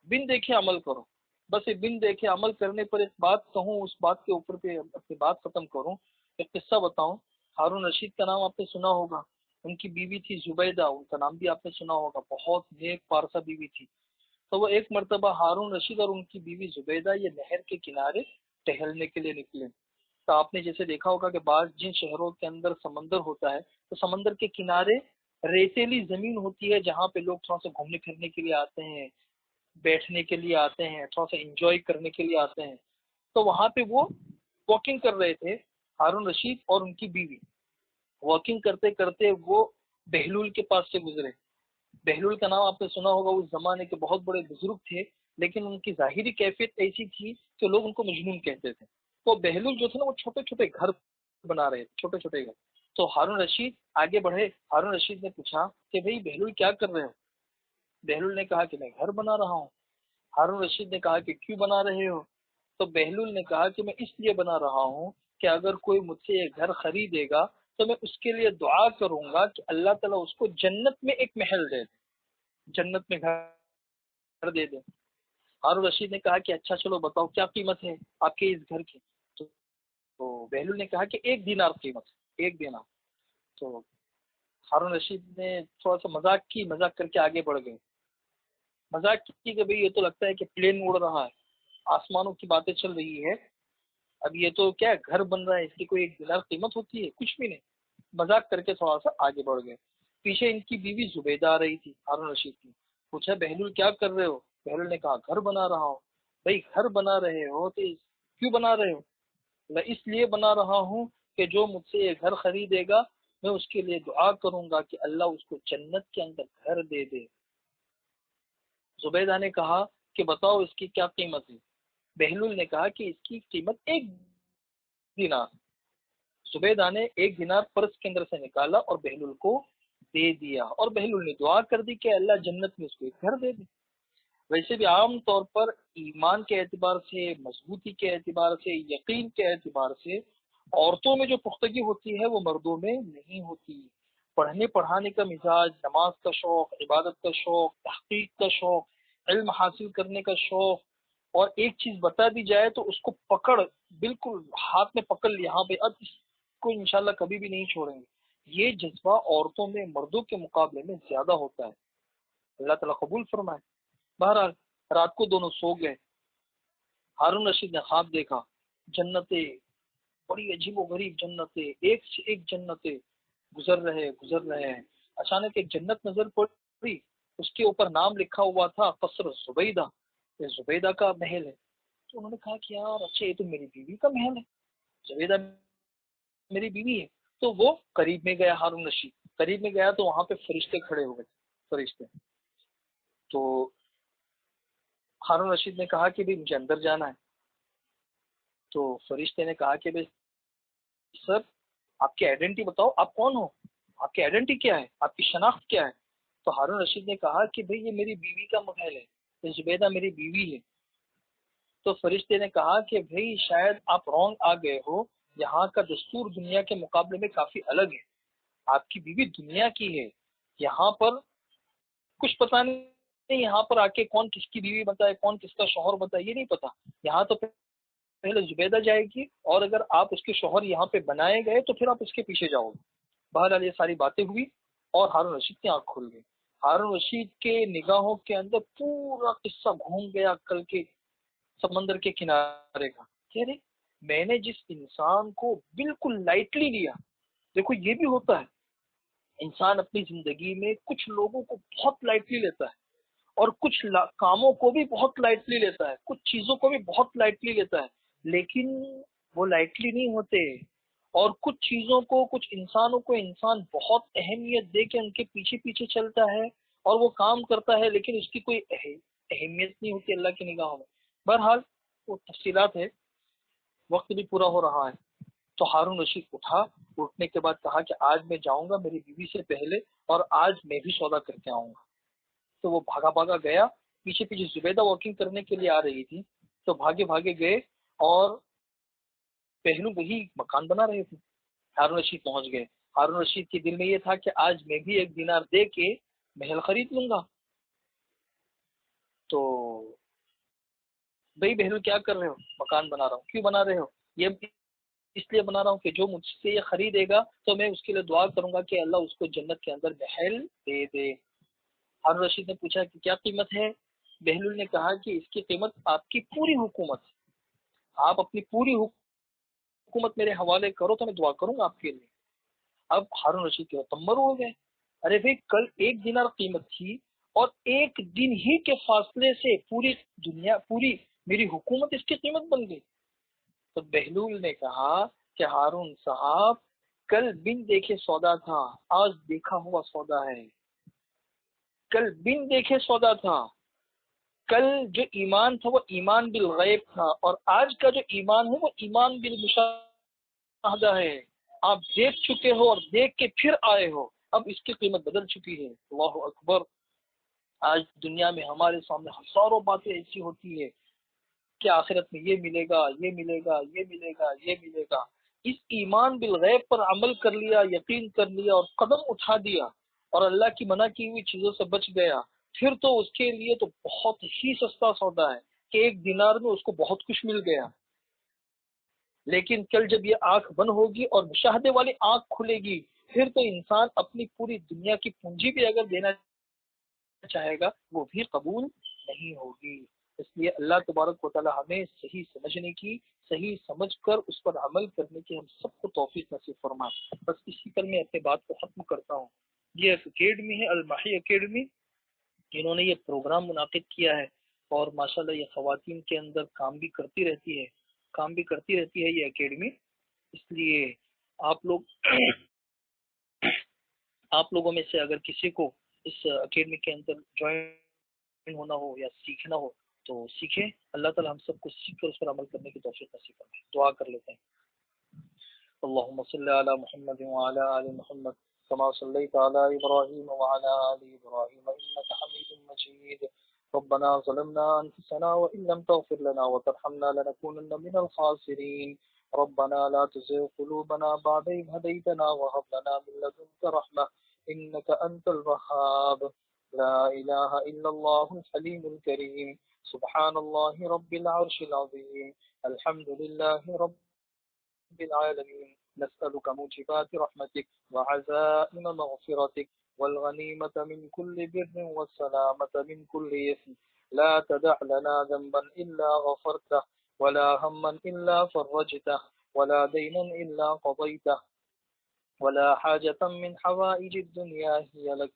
بن دیکھے عمل کرو۔ بس یہ بن دیکھے عمل کرنے پر ایک بات کہوں، اس بات کے اوپر پہ اپنی بات ختم کروں، ایک قصہ بتاؤں۔ ہارون رشید کا نام آپ نے سنا ہوگا، ان کی بیوی تھی زبیدہ، ان کا نام بھی آپ نے سنا ہوگا، بہت نیک پارسا بیوی تھی۔ تو وہ ایک مرتبہ ہارون رشید اور ان کی بیوی زبیدہ یہ نہر کے کنارے ٹہلنے کے لیے نکلے۔ تو آپ نے جیسے دیکھا ہوگا کہ بعض جن شہروں کے اندر سمندر ہوتا ہے تو سمندر کے کنارے ریتیلی زمین ہوتی ہے جہاں پہ لوگ تھوڑا سا گھومنے پھرنے کے لیے آتے ہیں، بیٹھنے کے لیے آتے ہیں، تھوڑا سا انجوائے کرنے کے لیے آتے ہیں۔ تو وہاں پہ وہ واکنگ کر رہے تھے، ہارون رشید اور ان کی بیوی واکنگ کرتے کرتے وہ بہلول کے پاس سے گزرے۔ بہلول کا نام آپ نے سنا ہوگا، اس زمانے کے بہت بڑے بزرگ تھے، لیکن ان کی ظاہری کیفیت ایسی تھی کہ لوگ ان کو مجنون کہتے تھے۔ تو بہلول جو تھے نا وہ چھوٹے چھوٹے گھر بنا رہے تھے، چھوٹے چھوٹے گھر۔ تو ہارون رشید آگے بڑھے، ہارون رشید نے پوچھا کہ بھئی بہلول کیا کر رہے ہو؟ بہلول نے کہا کہ میں گھر بنا رہا ہوں۔ ہارون رشید نے کہا کہ کیوں بنا رہے ہو؟ تو بہلول نے کہا کہ میں اس لیے بنا رہا ہوں کہ اگر کوئی مجھ سے یہ گھر خریدے گا تو میں اس کے لیے دعا کروں گا کہ اللہ تعالیٰ اس کو جنت میں ایک محل دے دے، جنت میں گھر دے دے۔ ہارون رشید نے کہا کہ اچھا چلو بتاؤ کیا قیمت ہے آپ کے اس گھر کی؟ تو بہلول نے کہا کہ 1 دینار قیمت ہے، 1 دینار۔ تو ہارون رشید نے تھوڑا سا مذاق کر کے آگے بڑھ گئے، مذاق کی کہ بھئی یہ تو لگتا ہے کہ پلین اڑ رہا ہے، آسمانوں کی باتیں چل رہی ہے، اب یہ تو کیا گھر بن رہا ہے، اس کی کوئی 1 دینار قیمت ہوتی ہے؟ کچھ بھی نہیں۔ مذاق کر کے تھوڑا سا آگے بڑھ گئے۔ پیچھے ان کی بیوی زبیدہ آ رہی تھی ہارون رشید کی، پوچھا بہلول کیا کر رہے ہو؟ بہلول نے کہا گھر بنا رہا ہوں۔ بھائی گھر بنا رہے ہو تو کیوں بنا رہے ہو؟ میں اس لیے بنا رہا ہوں کہ جو مجھ سے یہ گھر خریدے گا میں اس کے لیے دعا کروں گا کہ اللہ اس کو جنت کے اندر گھر دے دے۔ زبیدہ نے کہا کہ بتاؤ اس کی کیا قیمت ہے؟ بہلول نے کہا کہ اس کی قیمت 1 دینار۔ زبیدہ نے 1 دینار پرس کے اندر سے نکالا اور بہلول کو دے دیا، اور بہلول نے دعا کر دی کہ اللہ جنت میں اس کو ایک گھر دے دے۔ ویسے بھی عام طور پر ایمان کے اعتبار سے، مضبوطی کے اعتبار سے، یقین کے اعتبار سے عورتوں میں جو پختگی ہوتی ہے وہ مردوں میں نہیں ہوتی۔ پڑھنے پڑھانے کا مزاج، نماز کا شوق، عبادت کا شوق، تحقیق کا شوق، علم حاصل کرنے کا شوق، اور ایک چیز بتا دی جائے تو اس کو پکڑ، بالکل ہاتھ میں پکڑ لیا، ہاں بھائی اب اس کو انشاءاللہ کبھی بھی نہیں چھوڑیں گے، یہ جذبہ عورتوں میں مردوں کے مقابلے میں زیادہ ہوتا ہے۔ اللہ تعالیٰ قبول فرمائے۔ بہرحال رات کو دونوں سو گئے۔ ہارون رشید نے خواب دیکھا، جنتیں، بڑی عجیب و غریب جنتیں، ایک سے ایک جنتیں گزر رہے ہیں۔ اچانک ایک جنت نظر پڑی، اس کے اوپر نام لکھا ہوا تھا قصر زبیدہ، یہ زبیدہ کا محل ہے۔ تو انہوں نے کہا کہ یار اچھا یہ تو میری بیوی کا محل ہے، زبیدہ میری بیوی ہے۔ تو وہ قریب میں گیا، ہارون رشید قریب میں گیا تو وہاں پہ فرشتے کھڑے ہوئے تھے، فرشتے۔ تو ہارون رشید نے کہا کہ بھی مجھے اندر جانا ہے۔ تو فرشتے نے کہا کہ بھائی سر آپ کی آئیڈینٹی بتاؤ، آپ کون ہو، آپ کی آئیڈینٹی کیا ہے، آپ کی شناخت کیا ہے؟ تو ہارون رشید نے کہا کہ بھائی یہ میری بیوی کا محل ہے، یہ زبیدہ میری بیوی ہے۔ تو فرشتے نے کہا کہ بھائی شاید آپ رونگ آ گئے ہو، یہاں کا دستور دنیا کے مقابلے میں کافی الگ ہے، آپ کی بیوی دنیا کی ہے، یہاں پر کچھ پتہ نہیں، یہاں پر آ کے کون کس کی بیوی بتائے، کون کس کا شوہر بتائے، یہ نہیں پتا۔ یہاں تو پہلے زبیدہ جائے گی، اور اگر آپ اس کے شوہر یہاں پہ بنائے گئے تو پھر آپ اس کے پیچھے جاؤ گے۔ بہرحال یہ ساری باتیں ہوئی اور ہارون رشید کی آنکھ کھل گئی۔ ہارون رشید کے نگاہوں کے اندر پورا قصہ گھوم گیا کل کے سمندر کے کنارے کا، کہ ارے میں نے جس انسان کو بالکل لائٹلی لیا، دیکھو یہ بھی ہوتا ہے، انسان اپنی زندگی میں کچھ لوگوں کو بہت لائٹلی لیتا ہے، اور کچھ کاموں کو بھی بہت لائٹلی لیتا ہے، کچھ چیزوں کو بھی بہت لائٹلی لیتا ہے، لیکن وہ لائٹلی نہیں ہوتے، اور کچھ چیزوں کو، کچھ انسانوں کو انسان بہت اہمیت دے کے ان کے پیچھے پیچھے چلتا ہے اور وہ کام کرتا ہے، لیکن اس کی کوئی اہمیت نہیں ہوتی اللہ کی نگاہوں میں۔ بہرحال وہ تفصیلات ہے، وقت بھی پورا ہو رہا ہے۔ تو ہارون رشید اٹھا، اٹھنے کے بعد کہا کہ آج میں جاؤں گا میری بیوی سے پہلے، اور آج میں بھی سودا کر کے آؤں گا۔ تو وہ بھاگا بھاگا گیا، پیچھے پیچھے زبیدہ واکنگ کرنے کے لیے آ رہی تھی، تو بھاگے بھاگے گئے، اور پہلو وہی مکان بنا رہے تھے۔ ہارون رشید پہنچ گئے۔ ہارون رشید کے دل میں یہ تھا کہ آج میں بھی 1 دینار دے کے محل خرید لوں گا۔ تو بھائی بہلول کیا کر رہے ہو؟ مکان بنا رہا ہوں۔ کیوں بنا رہے ہو؟ یہ اس لیے بنا رہا ہوں کہ جو مجھ سے یہ خریدے گا تو میں اس کے لیے دعا کروں گا کہ اللہ اس کو جنت کے اندر محل دے دے۔ ہارون رشید نے پوچھا کہ کیا قیمت ہے؟ بہلول نے کہا کہ اس کی قیمت آپ کی پوری حکومت، آپ اپنی پوری حکومت میرے حوالے کرو تو میں دعا کروں گا آپ کے لیے۔ اب ہارون رشید کے تمبر ہو گئے، ارے بھائی کل 1 دینار قیمت تھی، اور ایک دن ہی کے فاصلے سے پوری دنیا، پوری میری حکومت اس کی قیمت بن گئی۔ تو بہلول نے کہا کہ ہارون صاحب کل بن دیکھے سودا تھا، آج دیکھا ہوا سودا ہے۔ کل بن دیکھے سودا تھا، کل جو ایمان تھا وہ ایمان بالغیب تھا، اور آج کا جو ایمان ہے وہ ایمان بالمشاہدہ ہے۔ آپ دیکھ چکے ہو اور دیکھ کے پھر آئے ہو، اب اس کی قیمت بدل چکی ہے۔ اللہ اکبر۔ آج دنیا میں ہمارے سامنے ہزاروں باتیں ایسی ہوتی ہے کہ آخرت میں یہ ملے گا، یہ ملے گا، یہ ملے گا، یہ ملے گا۔ اس ایمان بالغیب پر عمل کر لیا، یقین کر لیا اور قدم اٹھا دیا، اور اللہ کی منع کی ہوئی چیزوں سے بچ گیا، پھر تو اس کے لیے تو بہت ہی سستا سودا ہے۔ ایک دینار میں اس کو بہت کچھ مل گیا، لیکن کل جب یہ آنکھ بند ہوگی اور مشاہدے والی آنکھ کھلے گی، پھر تو انسان اپنی پوری دنیا کی پونجی بھی اگر دینا چاہے گا وہ بھی قبول نہیں ہوگی۔ اس لیے اللہ تبارک و تعالی ہمیں صحیح سمجھنے کی، صحیح سمجھ کر اس پر عمل کرنے کی ہم سب کو توفیق نصیب فرمائے۔ بس اسی پر میں اپنے بات کو ختم کرتا ہوں۔ یہ ایک اکیڈمی ہے، الماحی اکیڈمی، انہوں نے یہ پروگرام منعقد کیا ہے، اور ماشاءاللہ یہ خواتین کے اندر کام بھی کرتی رہتی ہے یہ اکیڈمی۔ اس لیے آپ لوگوں میں سے اگر کسی کو اس اکیڈمی کے اندر جوائن ہونا ہو یا سیکھنا ہو تو سیکھیں۔ اللہ تعالی ہم سب کو سیکھ کر اس پر عمل کرنے کی توفیق نصیب فرمائے۔ دعا کر لیتے ہیں۔ اللهم صل على محمد وعلى آل محمد كما صليت على إبراهيم وعلى آل إبراهيم إنك حميد مجيد. ربنا ظلمنا أنفسنا وإن لم تغفر لنا وترحمنا لنكونن من الخاسرين. ربنا لا تزغ قلوبنا بعد إذ هديتنا وهب لنا من لدنك رحمة إنك أنت الوهاب. لا إله إلا الله الحليم الكريم. سبحان الله رب العرش العظيم. الحمد لله رب العالمين. نسألك موجبات رحمتك وعزائم مغفرتك والغنيمة من كل بر والسلامة من كل إثم. لا تدع لنا ذنبا إلا غفرته ولا هما إلا فرجته ولا دينا إلا قضيته ولا حاجة من حوائج الدنيا هي لك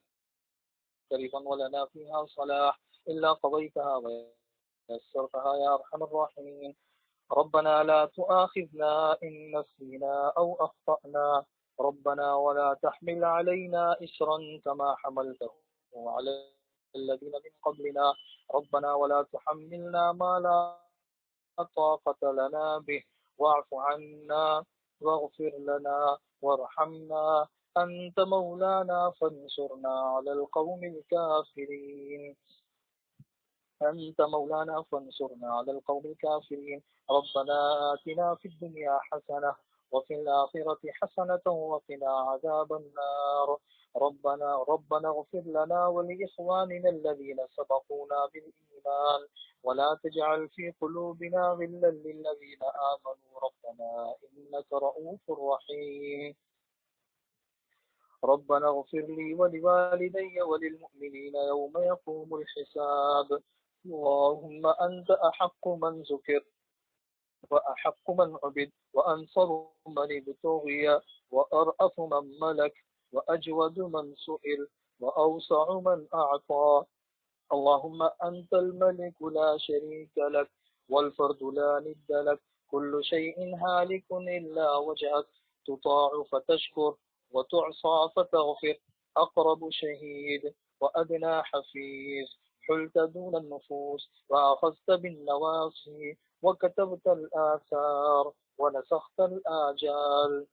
رضا ولنا فيها صلاح إلا قضيتها ويسرتها يا أرحم الراحمين. ربنا لا تؤاخذنا إن نسينا أو أخطأنا. ربنا ولا تحمل علينا إسرا كما حملته على الذين من قبلنا. ربنا ولا تحملنا ما لا طاقة لنا به واعف عنا واغفر لنا وارحمنا أنت مولانا فانصرنا على القوم الكافرين. أنت مولانا فانصرنا على القوم الكافرين. ربنا آتنا في الدنيا حسنة وفي الآخرة حسنة وقنا عذاب النار. ربنا اغفر لنا ولإخواننا الذين سبقونا بالإيمان ولا تجعل في قلوبنا غلا للذين آمنوا ربنا إنك رؤوف رحيم. ربنا اغفر لي ولوالدي وللمؤمنين يوم يقوم الحساب. اللهم أنت أحق من ذكر وأحق من عبد وأنصر من ابتغي وأرأف من ملك وأجود من سئل وأوسع من أعطى. اللهم أنت الملك لا شريك لك والفرد لا ند لك كل شيء هالك إلا وجهك تطاع فتشكر وتعصى فتغفر. أقرب شهيد وأدنى حفيظ حلت دون النفوس وأخذت بالنواصي وكتبت الآثار ونسخت الآجال.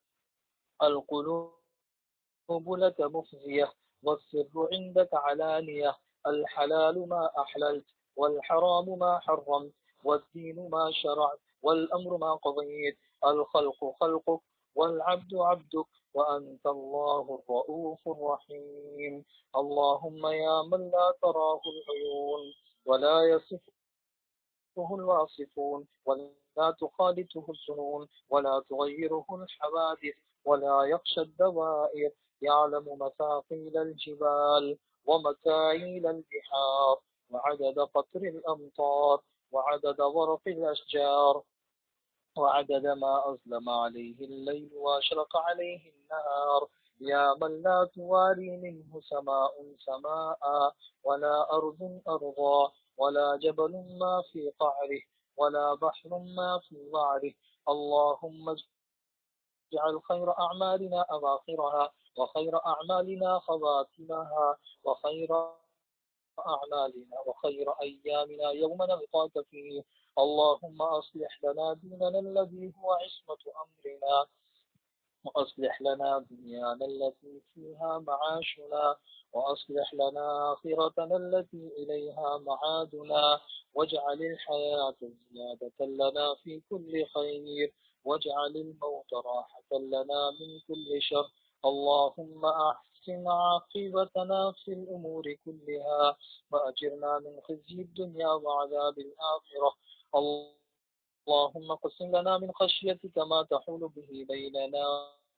القلوب لك مفزية والسر عندك علانية. الحلال ما أحللت والحرام ما حرمت والدين ما شرعت والأمر ما قضيت. الخلق خلقك والعبد عبدك وأنت الله الرؤوف الرحيم. اللهم يا من لا تراه العيون ولا يصفه الواصفون ولا تخالطه الظنون ولا تغيره الحوادث ولا يخشى الدوائر، يعلم مثاقيل الجبال ومكاييل البحار وعدد قطر الأمطار وعدد ورق الأشجار وعدد ما أظلم عليه الليل وأشرق عليه النهار. يا من لا تواري منه سماء سماء ولا أرض أرضا ولا جبل ما في قعره ولا بحر ما في ضعره. اللهم اجعل خير أعمالنا أواخرها وخير أعمالنا خواتمها وخير أعمالنا وخير أيامنا يوم نلقاك فيه. اللهم أصلح لنا ديننا الذي هو عصمة أمرنا وأصلح لنا دنيانا التي فيها معاشنا وأصلح لنا آخرتنا التي إليها معادنا واجعل الحياة زيادة لنا في كل خير واجعل الموت راحة لنا من كل شر. اللهم أحسن وأحسن عاقبتنا في الأمور كلها وأجرنا من خزي الدنيا وعذاب الآخرة. اللهم اقسم لنا من خشيتك ما تحول به بيننا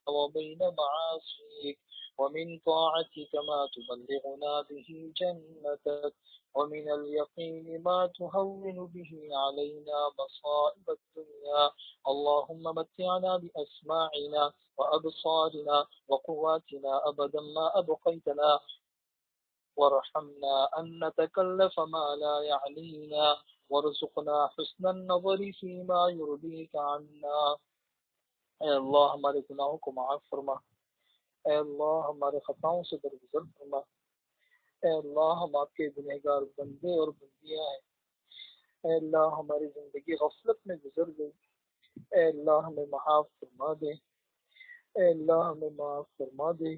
وبين معاصيك، ومن طاعتك ما تبلغنا به جنتك، ومن اليقين ما تهون به علينا مصائب الدنيا. اللهم متعنا بأسماعنا وأبصارنا وقواتنا أبدا ما أبقيتنا، وارحمنا أن نتكلف ما لا يعنينا، وارزقنا حسن النظر فيما يرضيك عنا. اے اللہ ہمارے گناہوں کو معاف فرما، اے اللہ ہمارے خطاؤں سے درگزر فرما، اے اللہ ہم آپ کے گنہگار بندے اور بندیاں ہیں، اے اللہ ہماری زندگی غفلت میں گزر گئی، اے اللہ ہمیں معاف فرما دے، اے اللہ ہمیں معاف فرما دے،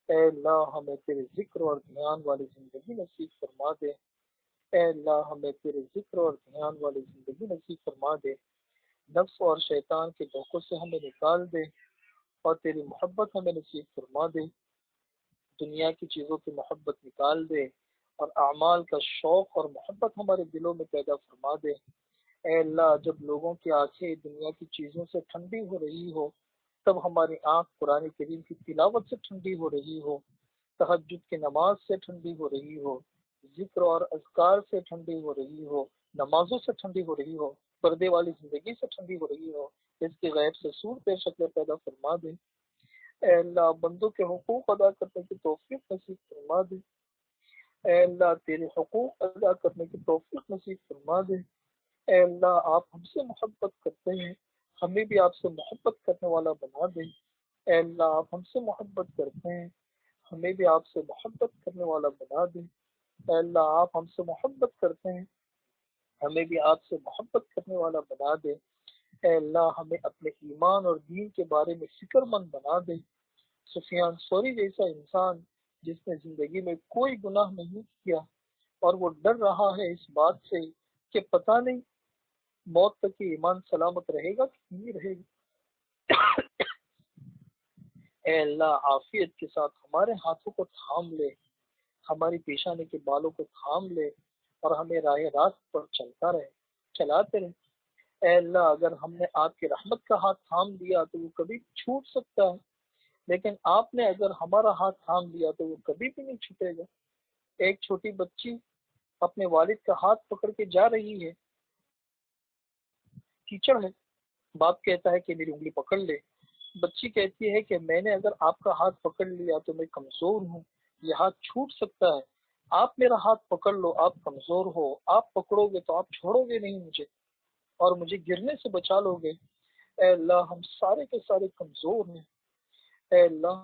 اے اللہ ہمیں تیرے ذکر اور دھیان والی زندگی نصیب فرما دے، اے اللہ ہمیں تیرے ذکر اور دھیان والی زندگی نصیب فرما دے، نفس اور شیطان کے دھوکوں سے ہمیں نکال دے اور تیری محبت ہمیں نصیب فرما دے، دنیا کی چیزوں کی محبت نکال دے اور اعمال کا شوق اور محبت ہمارے دلوں میں پیدا فرما دے۔ اے اللہ جب لوگوں کی آنکھیں دنیا کی چیزوں سے ٹھنڈی ہو رہی ہو، تب ہماری آنکھ قرآن کریم کی تلاوت سے ٹھنڈی ہو رہی ہو، تہجد کی نماز سے ٹھنڈی ہو رہی ہو، ذکر اور اذکار سے ٹھنڈی ہو رہی ہو، نمازوں سے ٹھنڈی ہو رہی ہو، پردے والی زندگی سے ٹھنڈی ہو رہی ہو، اس کی غیب سے سور پہ شکل پیدا فرما دے۔ اے اللہ بندوں کے حقوق ادا کرنے کی توفیق نصیب فرما دے، اے اللہ تیرے حقوق ادا کرنے کی توفیق نصیب فرما دے۔ اے اللہ آپ ہم سے محبت کرتے ہیں، ہمیں بھی آپ سے محبت کرنے والا بنا دے۔ اے اللہ آپ ہم سے محبت کرتے ہیں، ہمیں بھی آپ سے محبت کرنے والا بنا دے۔ اے اللہ آپ ہم سے محبت کرتے ہیں، ہمیں بھی آپ سے محبت کرنے والا بنا دے۔ اے اللہ ہمیں اپنے ایمان اور دین کے بارے میں فکر مند بنا دے۔ سفیان ثوری جیسا انسان جس نے زندگی میں کوئی گناہ نہیں کیا اور وہ ڈر رہا ہے اس بات سے کہ پتہ نہیں موت تک یہ ایمان سلامت رہے گا کہ نہیں رہے گا، اے اللہ عافیت کے ساتھ ہمارے ہاتھوں کو تھام لے، ہماری پیشانی کے بالوں کو تھام لے اور ہمیں راہ راست پر چلاتے رہے۔ اے اللہ اگر ہم نے آپ کی رحمت کا ہاتھ تھام دیا تو وہ کبھی چھوٹ سکتا ہے، لیکن آپ نے اگر ہمارا ہاتھ تھام لیا تو وہ کبھی بھی نہیں چھوٹے گا۔ ایک چھوٹی بچی اپنے والد کا ہاتھ پکڑ کے جا رہی ہے، کیچڑ ہے، باپ کہتا ہے کہ میری انگلی پکڑ لے، بچی کہتی ہے کہ میں نے اگر آپ کا ہاتھ پکڑ لیا تو میں کمزور ہوں، یہ ہاتھ چھوٹ سکتا ہے، آپ میرا ہاتھ پکڑ لو، آپ کمزور ہو، آپ پکڑو گے تو آپ چھوڑو گے نہیں مجھے اور مجھے گرنے سے بچا لو گے۔ اے اللہ ہم سارے کے سارے کمزور ہیں، اے اللہ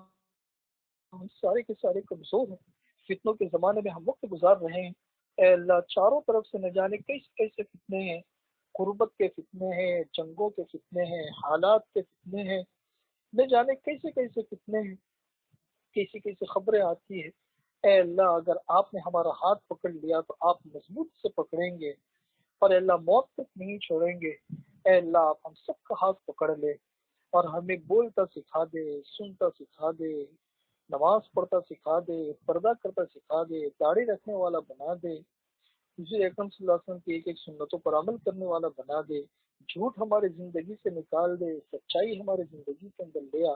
ہم سارے کے سارے کمزور ہیں، فتنوں کے زمانے میں ہم وقت گزار رہے ہیں۔ اے اللہ چاروں طرف سے نہ جانے کیسے کیسے فتنے ہیں، غربت کے فتنے ہیں، جنگوں کے فتنے ہیں، حالات کے فتنے ہیں، نہ جانے کیسے کیسے فتنے ہیں، کیسی کیسی خبریں آتی ہیں۔ اے اللہ اگر آپ نے ہمارا ہاتھ پکڑ لیا تو آپ مضبوط سے پکڑیں گے اور اے اللہ موت تک نہیں چھوڑیں گے۔ اے اللہ آپ ہم سب کا ہاتھ پکڑ لے اور ہمیں بولتا سکھا دے، سنتا سکھا دے، نماز پڑھتا سکھا دے، پردہ کرتا سکھا دے، داڑھی رکھنے والا بنا دے، حضور اکرم صلی اللہ علیہ وسلم کی ایک ایک سنتوں پر عمل کرنے والا بنا دے، جھوٹ ہماری زندگی سے نکال دے، سچائی ہماری زندگی کے اندر لے آ۔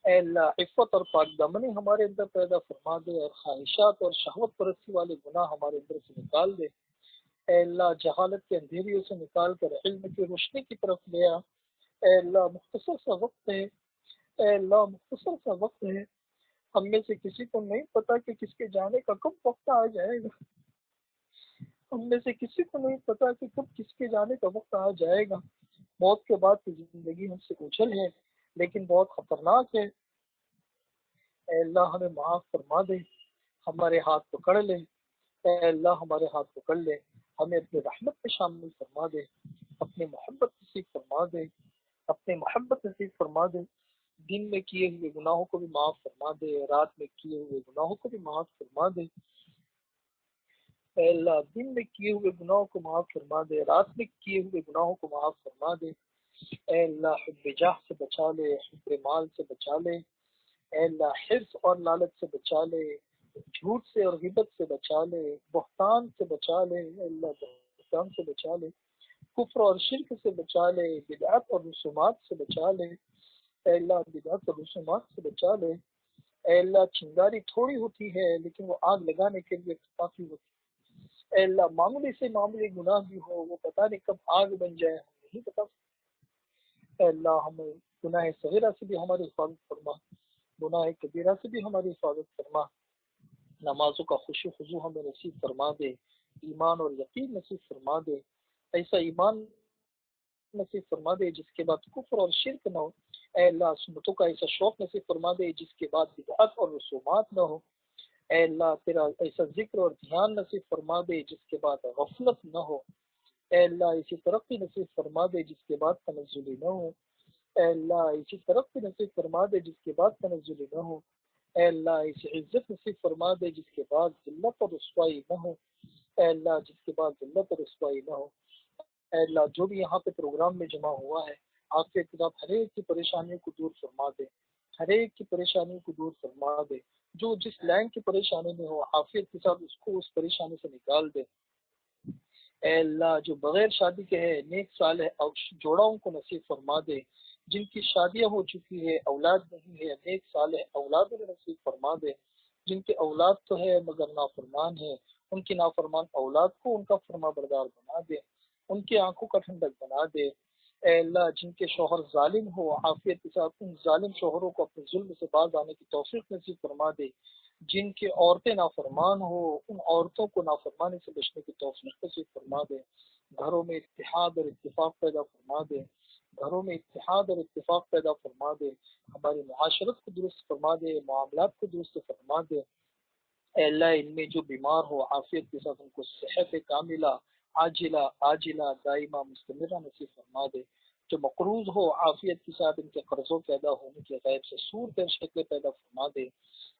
اے اللہ عفت اور پاک دامنی ہمارے اندر پیدا فرما دے اور خواہشات اور شہوت پرستی والے گناہ ہمارے اندر سے نکال دے۔ اے اللہ جہالت کے اندھیریوں سے نکال کر علم کی روشنی کی طرف لے آ۔ اے اللہ مختصر سا وقت ہے، اے اللہ مختصر سا وقت ہے، ہم میں سے کسی کو نہیں پتا کہ کس کے جانے کا کب وقت آ جائے گا، ہم میں سے کسی کو نہیں پتا کہ کب کس کے جانے کا وقت آ جائے گا۔ موت کے بعد کی زندگی ہم سے اچھل ہے لیکن بہت خطرناک ہے۔ اے اللہ ہمیں معاف فرما دے، ہمارے ہاتھ پکڑ لے، اے اللہ ہمارے ہاتھ پکڑ لے، ہمیں اپنی رحمت میں شامل فرما دے، اپنی محبت نصیب فرما دے، اپنی محبت نصیب فرما دے، دن میں کیے ہوئے گناہوں کو بھی معاف فرما دے، رات میں کیے ہوئے گناہوں کو بھی معاف فرما دے۔ اے اللہ دن میں کیے ہوئے گناہوں کو معاف فرما دے، رات میں کیے ہوئے گناہوں کو معاف فرما دے۔ اے اللہ حب جاہ سے بچا لے، حب مال سے بچا لے، اے اللہ حرص اور لالچ سے بچا لے، جھوٹ سے اور غیبت سے بچا لے، بہتان سے بچا لے، اے اللہ بہتان سے بچا لے، کفر اور شرک سے بچا لے، بدعت اور رسومات سے بچا لے، اے اللہ بدعت اور رسومات سے بچا لے، اے اللہ چنگاری تھوڑی ہوتی ہے لیکن وہ آگ لگانے کے لیے کافی ہوتی ہے، اے اللہ معمولی سے معمولی گناہ بھی ہو وہ پتہ نہیں کب آگ بن جائے ہم نہیں بتا سکتے، اے اللہ ہمیں گناہ صغیرہ سے بھی ہماری حفاظت فرما، گناہ کبیرہ سے بھی ہماری حفاظت فرما، نمازوں کا خوشی خضوع ہمیں نصیب فرما دے، ایمان اور یقین نصیب فرما دے، ایسا ایمان نصیب فرما دے جس کے بعد کفر اور شرک نہ ہو، اے اللہ سنتوں کا ایسا شوق نصیب فرما دے جس کے بعد بدعت اور رسومات نہ ہو، اے اللہ تیرا ایسا ذکر اور دھیان نصیب فرما دے جس کے بعد غفلت نہ ہو، اے اللہ ایسی ترقی نصیب فرما دے جس کے بعد تنزلی نہ ہو، اے اللہ ایسی ترقی نصیب فرما دے جس کے بعد تنزلی نہ ہو، اے اللہ ایسی عزت نصیب فرما دے جس کے بعد ذلت اور رسوائی نہ ہو، اے اللہ جس کے بعد ذلت اور رسوائی نہ ہو، اے اللہ جو بھی یہاں پہ پروگرام میں جمع ہوا ہے آپ کے خلاف ہر ایک کی پریشانیوں کو دور فرما دے، ہر ایک کی پریشانیوں کو دور فرما دے، جو جس لائن کی پریشانی میں ہو عافیت کے ساتھ اس کو اس پریشانی سے نکال دے، اے اللہ جو بغیر شادی کے ہے نیک صالح جوڑاؤں کو نصیب فرما دے، جن کی شادیاں ہو چکی ہے اولاد نہیں ہے نیک صالح اولاد انہیں نصیب فرما دے، جن کے اولاد تو ہے مگر نافرمان ہے ان کی نافرمان اولاد کو ان کا فرما بردار بنا دے، ان کی آنکھوں کا ٹھنڈک بنا دے، اے اللہ جن کے شوہر ظالم ہو عافیت کے ساتھ ان ظالم شوہروں کو اپنے ظلم سے باز آنے کی توفیق نصیب فرما دے، جن کی عورتیں نافرمان ہو ان عورتوں کو نافرمانی سے بچنے کی توفیق نصیب فرما دے، گھروں میں اتحاد اور اتفاق پیدا فرما دے، گھروں میں اتحاد اور اتفاق پیدا فرما دے، ہماری معاشرت کو درست فرما دے، معاملات کو درست فرما دے، اے اللہ ان میں جو بیمار ہو عافیت کے ساتھ ان کو صحت کاملہ عاجلہ دائمہ مستمرہ نصیب فرما دے، جو مقروض ہو عافیت کے ساتھ ان کے قرضوں کے ادا ہونے کے غیب سے سور کے شکل پیدا فرما دے،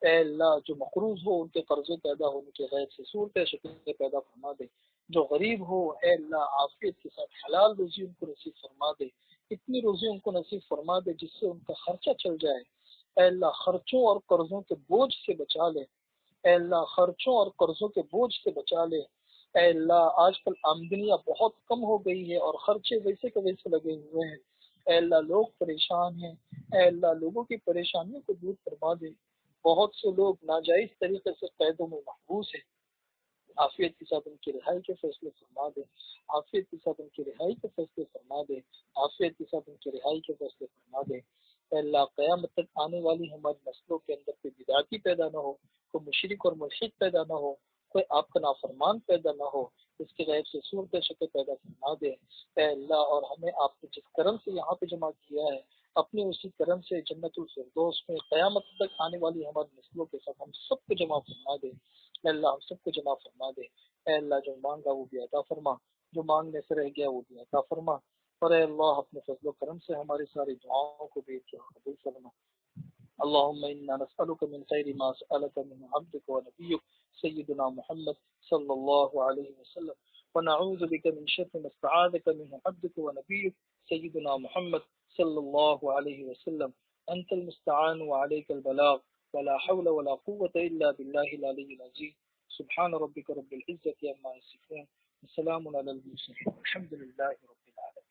اے اللہ جو مقروض ہو ان کے قرضوں کے ادا ہونے کے غیب سے سور کے شکل پیدا فرما دے، جو غریب ہو اے اللہ عافیت کے ساتھ حلال روزی ان کو نصیب فرما دے، اتنی روزی ان کو نصیب فرما دے جس سے ان کا خرچہ چل جائے، اے اللہ خرچوں اور قرضوں کے بوجھ سے بچا لے، اے اللہ خرچوں اور قرضوں کے بوجھ سے بچا لے، اے اللہ آج کل آمدنیاں بہت کم ہو گئی ہے اور خرچے ویسے کے ویسے لگے ہوئے ہیں، اے اللہ لوگ پریشان ہیں، اے اللہ لوگوں کی پریشانیوں کو دور فرما دے، بہت سے لوگ ناجائز طریقے سے قیدوں میں محبوس ہیں، عافیت کے ساتھ ان کی رہائی کے فیصلے فرما دے، عافیت کے ساتھ ان کی رہائی کے فیصلے فرما دے، عافیت کے ساتھ ان کی رہائی کے فیصلے فرما دے، اے اللہ قیامت تک آنے والی ہماری نسلوں کے اندر کوئی بدعتی پیدا نہ ہو، کوئی مشرک اور ملحد پیدا نہ ہو، کوئی آپ کا نافرمان پیدا نہ ہو، اس کے غیب سے صورت شکل پیدا فرما دے، اے اللہ اور ہمیں آپ نے جس کرم سے یہاں پہ جمع کیا ہے اپنے اسی کرم سے جنت الفردوس میں قیامت تک آنے والی ہماری نسلوں کے ساتھ ہم سب کو جمع فرما دے، اے اللہ ہم سب کو جمع فرما دے، اے اللہ جو مانگا وہ بھی عطا فرما، جو مانگنے سے رہ گیا وہ بھی عطا فرما، اور اے اللہ اپنے فضل و کرم سے ہماری ساری دعاؤں کو بھی قبول فرما، اللهم إنا نسألك من خير ما سألك من عبدك ونبيك سيدنا محمد صلى الله عليه وسلم، ونعوذ بك من شر ما استعاذك منه عبدك ونبيك سيدنا محمد صلى الله عليه وسلم، أنت المستعان وعليك البلاغ ولا حول ولا قوة إلا بالله العلي العظيم، سبحان ربك رب العزة عما يصفون، وسلام على المرسلين، الحمد لله رب العالمين.